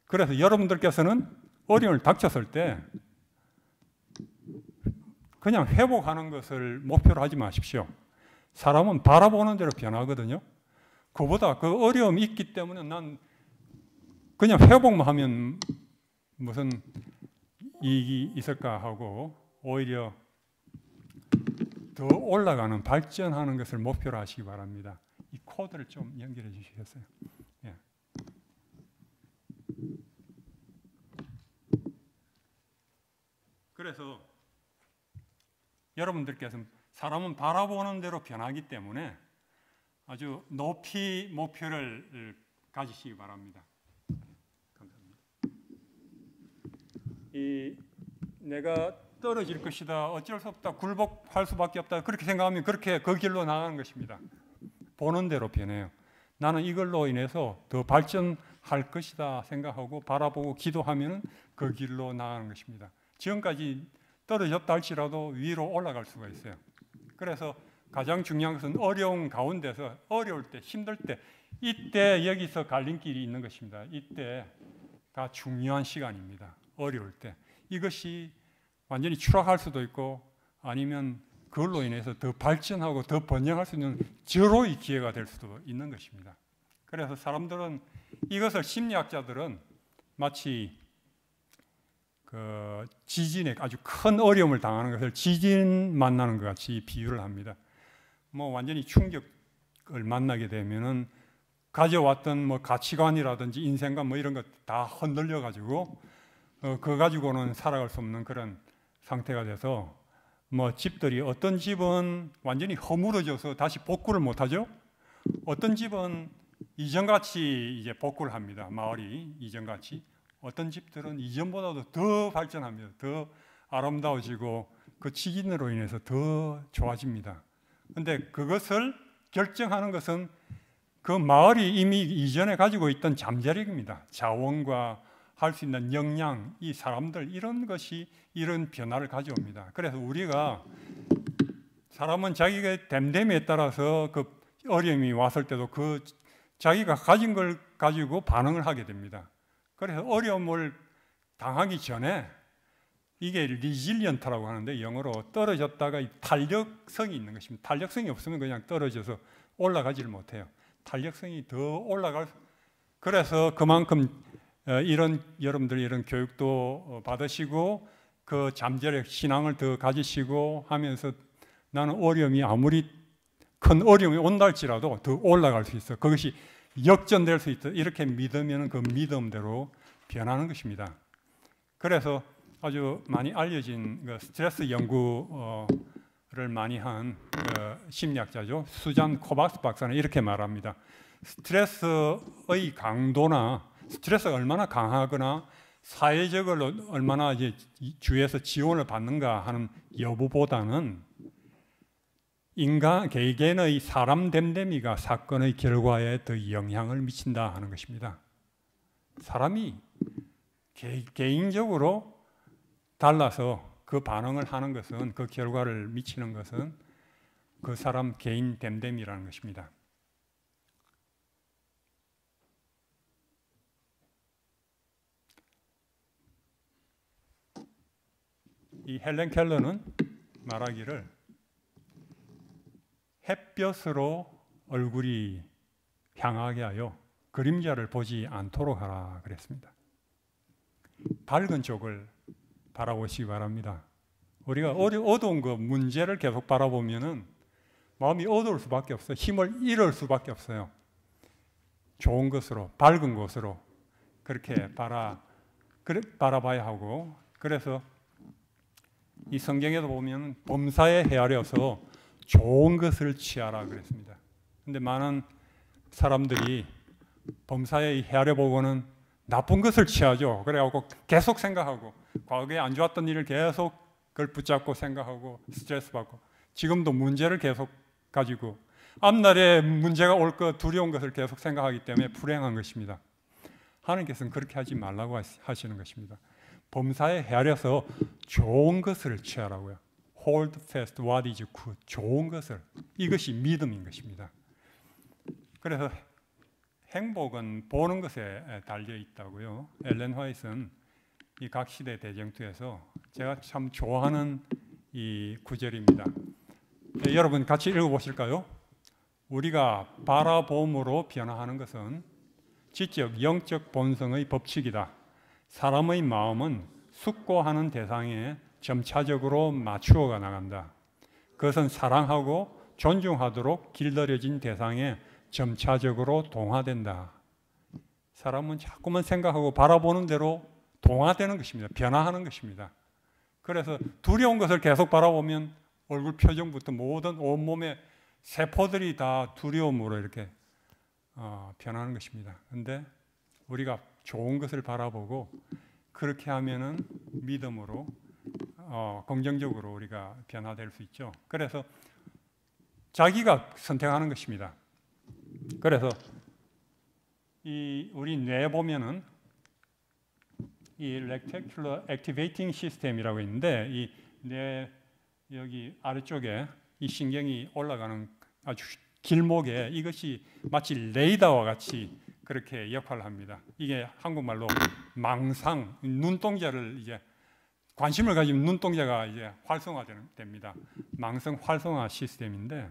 그래서 여러분들께서는 어려움을 닥쳤을 때 그냥 회복하는 것을 목표로 하지 마십시오. 사람은 바라보는 대로 변하거든요. 그보다 그 어려움이 있기 때문에 난 그냥 회복만 하면 무슨 이익이 있을까 하고 오히려 더 올라가는 발전하는 것을 목표로 하시기 바랍니다. 이 코드를 좀 연결해 주시겠어요? 예. 그래서 여러분들께서는 사람은 바라보는 대로 변하기 때문에 아주 높이 목표를 가지시기 바랍니다. 감사합니다. 내가 떨어질 것이다, 어쩔 수 없다, 굴복할 수밖에 없다, 그렇게 생각하면 그렇게 그 길로 나가는 것입니다. 보는 대로 변해요. 나는 이걸로 인해서 더 발전할 것이다 생각하고 바라보고 기도하면 그 길로 나가는 것입니다. 지금까지 떨어졌다 할지라도 위로 올라갈 수가 있어요. 그래서 가장 중요한 것은 어려운 가운데서 어려울 때, 힘들 때, 이때 여기서 갈림길이 있는 것입니다. 이때가 중요한 시간입니다. 어려울 때. 이것이 완전히 추락할 수도 있고 아니면 그걸로 인해서 더 발전하고 더 번영할 수 있는 절호의 기회가 될 수도 있는 것입니다. 그래서 사람들은 이것을 심리학자들은 마치 그 지진에 아주 큰 어려움을 당하는 것을 지진 만나는 것 같이 비유를 합니다. 뭐 완전히 충격을 만나게 되면은 가져왔던 뭐 가치관이라든지 인생관 뭐 이런 것 다 흔들려 가지고 그거 가지고는 살아갈 수 없는 그런 상태가 돼서 뭐 집들이 어떤 집은 완전히 허물어져서 다시 복구를 못 하죠. 어떤 집은 이전같이 이제 복구를 합니다. 마을이 이전같이. 어떤 집들은 이전보다도 더 발전합니다. 더 아름다워지고 그 지진으로 인해서 더 좋아집니다. 근데 그것을 결정하는 것은 그 마을이 이미 이전에 가지고 있던 잠재력입니다. 자원과 할 수 있는 역량, 이 사람들 이런 것이 이런 변화를 가져옵니다. 그래서 우리가 사람은 자기가 됨됨이에 따라서 그 어려움이 왔을 때도 그 자기가 가진 걸 가지고 반응을 하게 됩니다. 그래서 어려움을 당하기 전에 이게 리질리언트라고 하는데 영어로 떨어졌다가 탄력성이 있는 것입니다. 탄력성이 없으면 그냥 떨어져서 올라가지를 못해요. 탄력성이 더 올라갈, 그래서 그만큼 이런 여러분들이 이런 교육도 받으시고 그 잠재력 신앙을 더 가지시고 하면서 나는 어려움이 아무리 큰 어려움이 온다 할지라도 더 올라갈 수 있어. 그것이 역전될 수 있다. 이렇게 믿으면 그 믿음대로 변하는 것입니다. 그래서 아주 많이 알려진 그 스트레스 연구를 많이 한 심리학자죠. 수잔 코박스 박사는 이렇게 말합니다. 스트레스의 강도나 스트레스가 얼마나 강하거나 사회적으로 얼마나 이제 주위에서 지원을 받는가 하는 여부보다는 인간 개개인의 사람 됨됨이가 사건의 결과에 더 영향을 미친다 하는 것입니다. 사람이 개인적으로 달라서 그 반응을 하는 것은, 그 결과를 미치는 것은 그 사람 개인 됨됨이라는 것입니다. 이 헬렌 켈러는 말하기를 햇볕으로 얼굴이 향하게 하여 그림자를 보지 않도록 하라 그랬습니다. 밝은 쪽을 바라보시기 바랍니다. 우리가 어두운 그 문제를 계속 바라보면은 마음이 어두울 수밖에 없어요. 힘을 잃을 수밖에 없어요. 좋은 것으로, 밝은 것으로 그렇게 바라봐야 하고, 그래서 이 성경에도 보면 범사에 헤아려서 좋은 것을 취하라 그랬습니다. 근데 많은 사람들이 범사에 헤아려 보고는 나쁜 것을 취하죠. 그래갖고 계속 생각하고, 과거에 안 좋았던 일을 계속 그걸 붙잡고 생각하고 스트레스 받고, 지금도 문제를 계속 가지고 앞날에 문제가 올 것 두려운 것을 계속 생각하기 때문에 불행한 것입니다. 하나님께서는 그렇게 하지 말라고 하시는 것입니다. 범사에 헤아려서 좋은 것을 취하라고요. Hold fast what is good. 좋은 것을. 이것이 믿음인 것입니다. 그래서 행복은 보는 것에 달려 있다고요. 엘렌 화이트는 이 각 시대 대쟁투에서 제가 참 좋아하는 이 구절입니다. 네, 여러분 같이 읽어보실까요? 우리가 바라봄으로 변화하는 것은 지적, 영적 본성의 법칙이다. 사람의 마음은 숙고하는 대상에 점차적으로 맞추어가 나간다. 그것은 사랑하고 존중하도록 길들여진 대상에 점차적으로 동화된다. 사람은 자꾸만 생각하고 바라보는 대로 동화되는 것입니다. 변화하는 것입니다. 그래서 두려운 것을 계속 바라보면 얼굴 표정부터 모든 온몸의 세포들이 다 두려움으로 이렇게 변하는 것입니다. 그런데 우리가 좋은 것을 바라보고 그렇게 하면은 믿음으로 긍정적으로 우리가 변화될 수 있죠. 그래서 자기가 선택하는 것입니다. 그래서 우리 뇌에 보면은 이 Reticular Activating System이라고 있는데, 이 뇌 여기 아래쪽에 이 신경이 올라가는 아주 길목에 이것이 마치 레이더와 같이 그렇게 역할을 합니다. 이게 한국말로 망상, 눈동자를 이제 관심을 가지면 눈동자가 이제 활성화됩니다. 망성 활성화 시스템인데,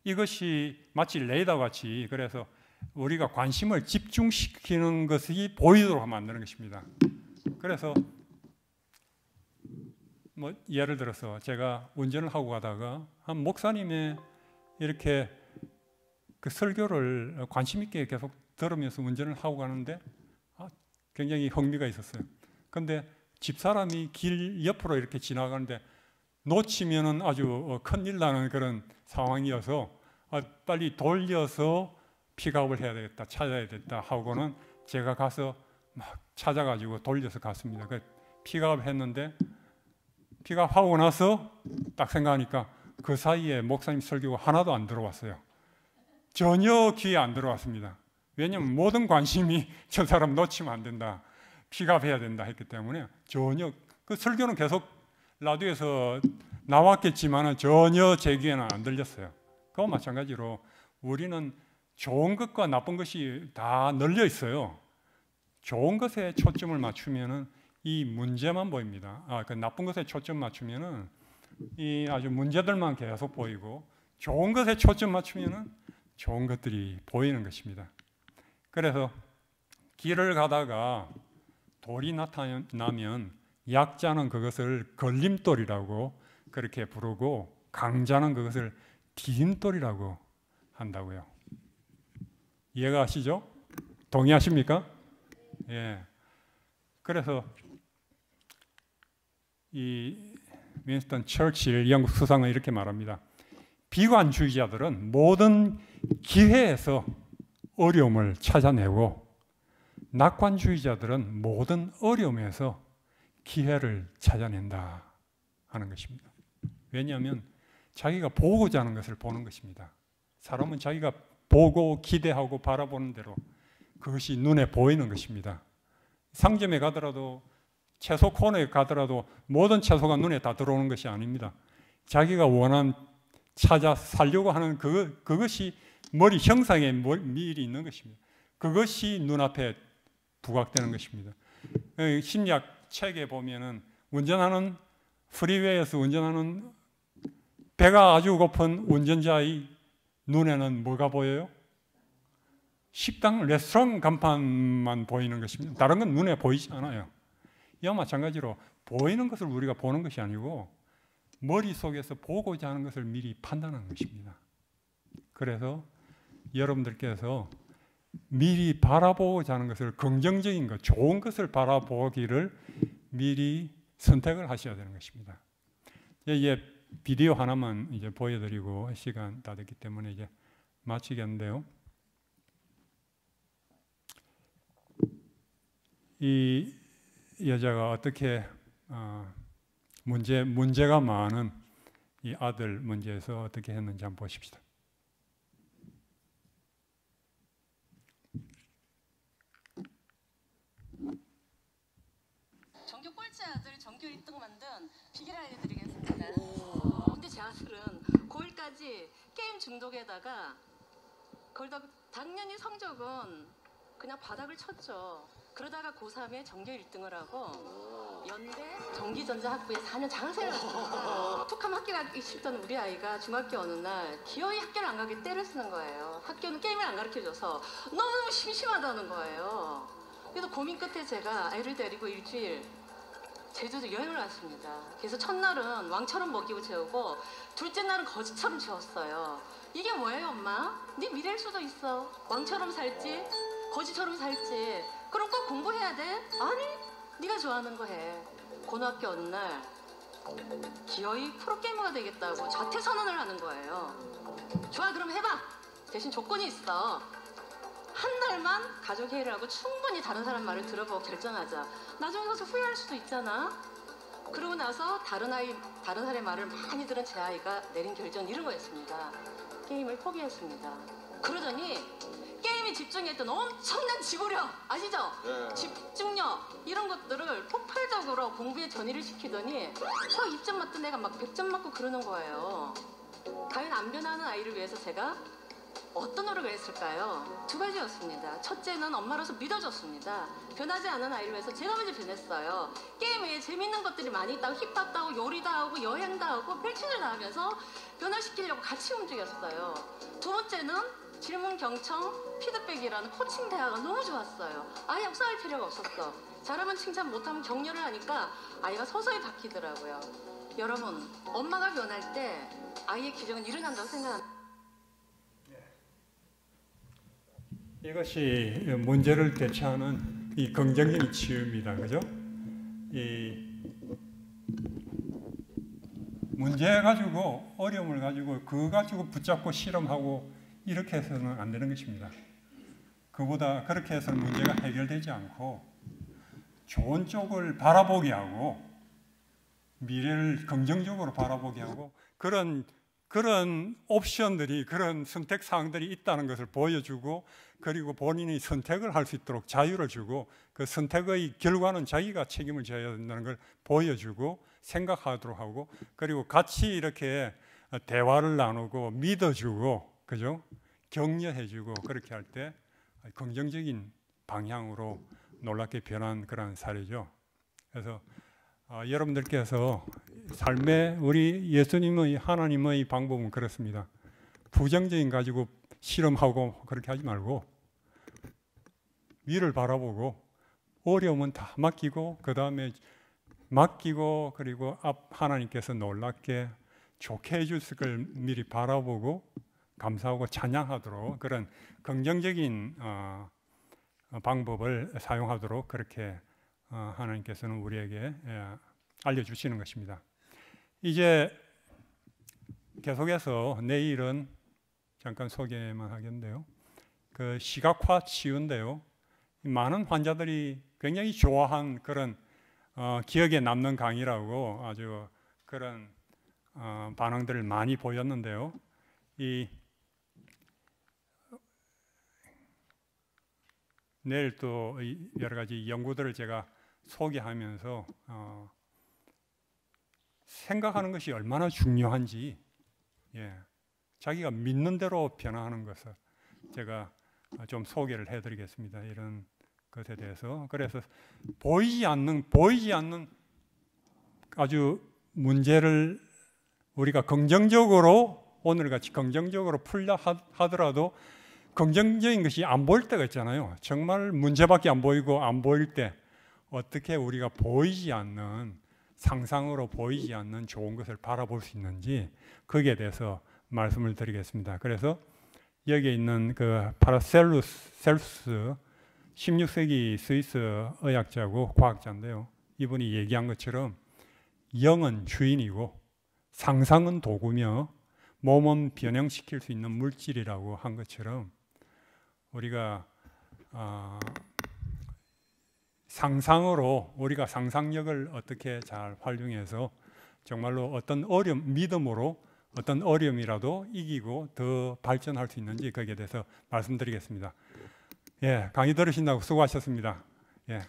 이것이 마치 레이더 같이, 그래서 우리가 관심을 집중시키는 것이 보이도록 만드는 것입니다. 그래서 뭐 예를 들어서 제가 운전을 하고 가다가 한 목사님의 이렇게 그 설교를 관심 있게 계속 들으면서 운전을 하고 가는데 굉장히 흥미가 있었어요. 그런데 집사람이 길 옆으로 이렇게 지나가는데 놓치면은 아주 큰일 나는 그런 상황이어서 빨리 돌려서 픽업을 해야 되겠다, 찾아야 되겠다 하고는 제가 가서 막 찾아가지고 돌려서 갔습니다. 그 픽업을 했는데 픽업하고 나서 딱 생각하니까 그 사이에 목사님 설교가 하나도 안 들어왔어요. 전혀 귀에 안 들어왔습니다. 왜냐하면 모든 관심이 저 사람 놓치면 안 된다, 픽업해야 된다 했기 때문에 전혀 그 설교는 계속 라디오에서 나왔겠지만 전혀 제 귀에는 안 들렸어요. 그와 마찬가지로 우리는 좋은 것과 나쁜 것이 다 널려 있어요. 좋은 것에 초점을 맞추면은 이 문제만 보입니다. 그 나쁜 것에 초점 맞추면은 이 아주 문제들만 계속 보이고, 좋은 것에 초점 맞추면은 좋은 것들이 보이는 것입니다. 그래서 길을 가다가 돌이 나타나면 약자는 그것을 걸림돌이라고 그렇게 부르고, 강자는 그것을 디딤돌이라고 한다고요. 이해가 가시죠? 동의하십니까? 예. 그래서 이 윈스턴 처칠 영국 수상은 이렇게 말합니다. 비관주의자들은 모든 기회에서 어려움을 찾아내고, 낙관주의자들은 모든 어려움에서 기회를 찾아낸다 하는 것입니다. 왜냐하면 자기가 보고자 하는 것을 보는 것입니다. 사람은 자기가 보고 기대하고 바라보는 대로 그것이 눈에 보이는 것입니다. 상점에 가더라도, 채소 코너에 가더라도 모든 채소가 눈에 다 들어오는 것이 아닙니다. 자기가 원하는 찾아 살려고 하는 그것이 머리 형상에 미리 있는 것입니다. 그것이 눈앞에 부각되는 것입니다. 심리학 책에 보면은 운전하는 프리웨이에서 운전하는 배가 아주 고픈 운전자의 눈에는 뭐가 보여요? 식당, 레스토랑 간판만 보이는 것입니다. 다른 건 눈에 보이지 않아요. 이와 마찬가지로 보이는 것을 우리가 보는 것이 아니고 머릿속에서 보고자 하는 것을 미리 판단하는 것입니다. 그래서 여러분들께서 미리 바라보고자 하는 것을, 긍정적인 것, 좋은 것을 바라보기를 미리 선택을 하셔야 되는 것입니다. 이제 비디오 하나만 이제 보여드리고 시간 다 됐기 때문에 이제 마치겠는데요. 이 여자가 어떻게 문제가 많은 이 아들 문제에서 어떻게 했는지 한번 보십시다. 전교 꼴찌 아들 전교 1등 만든 비결을 알려드리겠습니다. 근데 제 아들은 고1까지 게임 중독에다가 거기다 당연히 성적은 그냥 바닥을 쳤죠. 그러다가 고3에 전교 1등을 하고 연대 전기전자학부에 4년 장학생을 갔습니다. 툭하면 학교 가기 싫던 우리 아이가 중학교 어느 날 기어이 학교를 안 가게 떼를 쓰는 거예요. 학교는 게임을 안 가르쳐줘서 너무너무 심심하다는 거예요. 그래서 고민 끝에 제가 아이를 데리고 일주일 제주도 여행을 왔습니다. 그래서 첫날은 왕처럼 먹이고 재우고 둘째 날은 거지처럼 재웠어요. 이게 뭐예요, 엄마? 네 미래일 수도 있어. 왕처럼 살지, 거지처럼 살지. 그럼 꼭 공부해야 돼? 아니, 네가 좋아하는 거 해. 고등학교 어느 날 기어이 프로게이머가 되겠다고 자퇴선언을 하는 거예요. 좋아, 그럼 해봐. 대신 조건이 있어. 한 달만 가족회의를 하고 충분히 다른 사람 말을 들어보고 결정하자. 나중에 가서 후회할 수도 있잖아. 그러고 나서 다른 사람의 말을 많이 들은 제 아이가 내린 결정은 이런 거였습니다. 게임을 포기했습니다. 그러더니 게임에 집중했던 엄청난 지구력 아시죠? 네. 집중력 이런 것들을 폭발적으로 공부에 전이를 시키더니 저 입점 맞던 애가 막 100점 맞고 그러는 거예요. 과연 안 변하는 아이를 위해서 제가 어떤 노력을 했을까요? 두 가지였습니다. 첫째는 엄마로서 믿어줬습니다. 변하지 않은 아이를 위해서 제가 먼저 변했어요. 게임 외에 재밌는 것들이 많이 있다고 힙합도 하고 요리도 하고 여행도 하고 별짓을 다 하면서 변화시키려고 같이 움직였어요. 두 번째는 질문 경청 피드백이라는 코칭 대화가 너무 좋았어요. 아예 역사할 필요가 없었어. 잘하면 칭찬, 못하면 격려를 하니까 아이가 서서히 바뀌더라고요. 여러분, 엄마가 변할 때 아이의 기적은 일어난다고 생각합니다. 이것이 문제를 대처하는 이 긍정적인 치유입니다. 그죠? 이 문제 가지고, 어려움을 가지고 그거 가지고 붙잡고 실험하고 이렇게 해서는 안 되는 것입니다. 그보다 그렇게 해서는 문제가 해결되지 않고 좋은 쪽을 바라보게 하고 미래를 긍정적으로 바라보게 하고 그런 옵션들이, 그런 선택 사항들이 있다는 것을 보여주고, 그리고 본인이 선택을 할 수 있도록 자유를 주고, 그 선택의 결과는 자기가 책임을 져야 된다는 걸 보여주고 생각하도록 하고, 그리고 같이 이렇게 대화를 나누고 믿어주고, 그죠? 격려해주고, 그렇게 할 때 긍정적인 방향으로 놀랍게 변한 그런 사례죠. 그래서 여러분들께서 삶의 우리 예수님의, 하나님의 방법은 그렇습니다. 부정적인 가지고 실험하고 그렇게 하지 말고 위를 바라보고 어려움은 다 맡기고, 그 다음에 맡기고, 그리고 하나님께서 놀랍게 좋게 해주실 걸 미리 바라보고 감사하고 찬양하도록, 그런 긍정적인 방법을 사용하도록 그렇게 하나님께서는 우리에게 알려주시는 것입니다. 이제 계속해서 내일은 잠깐 소개만 하겠는데요. 그 시각화 치유인데요. 많은 환자들이 굉장히 좋아한 그런 기억에 남는 강의라고 아주 그런 반응들을 많이 보였는데요. 내일 또 여러 가지 연구들을 제가 소개하면서 생각하는 것이 얼마나 중요한지, 자기가 믿는 대로 변화하는 것을 제가 좀 소개를 해드리겠습니다. 이런 것에 대해서. 그래서 보이지 않는 아주 문제를 우리가 긍정적으로 오늘같이 긍정적으로 풀려 하더라도 긍정적인 것이 안 보일 때가 있잖아요. 정말 문제밖에 안 보이고 안 보일 때 어떻게 우리가 보이지 않는 상상으로 보이지 않는 좋은 것을 바라볼 수 있는지 거기에 대해서 말씀을 드리겠습니다. 그래서 여기에 있는 그 파라셀루스 16세기 스위스 의학자고 과학자인데요. 이분이 얘기한 것처럼 영은 주인이고 상상은 도구며 몸은 변형시킬 수 있는 물질이라고 한 것처럼 우리가 상상으로 우리가 상상력을 어떻게 잘 활용해서 정말로 어떤 믿음으로 어떤 어려움이라도 이기고 더 발전할 수 있는지 거기에 대해서 말씀드리겠습니다. 예, 강의 들으신다고 수고하셨습니다. 예.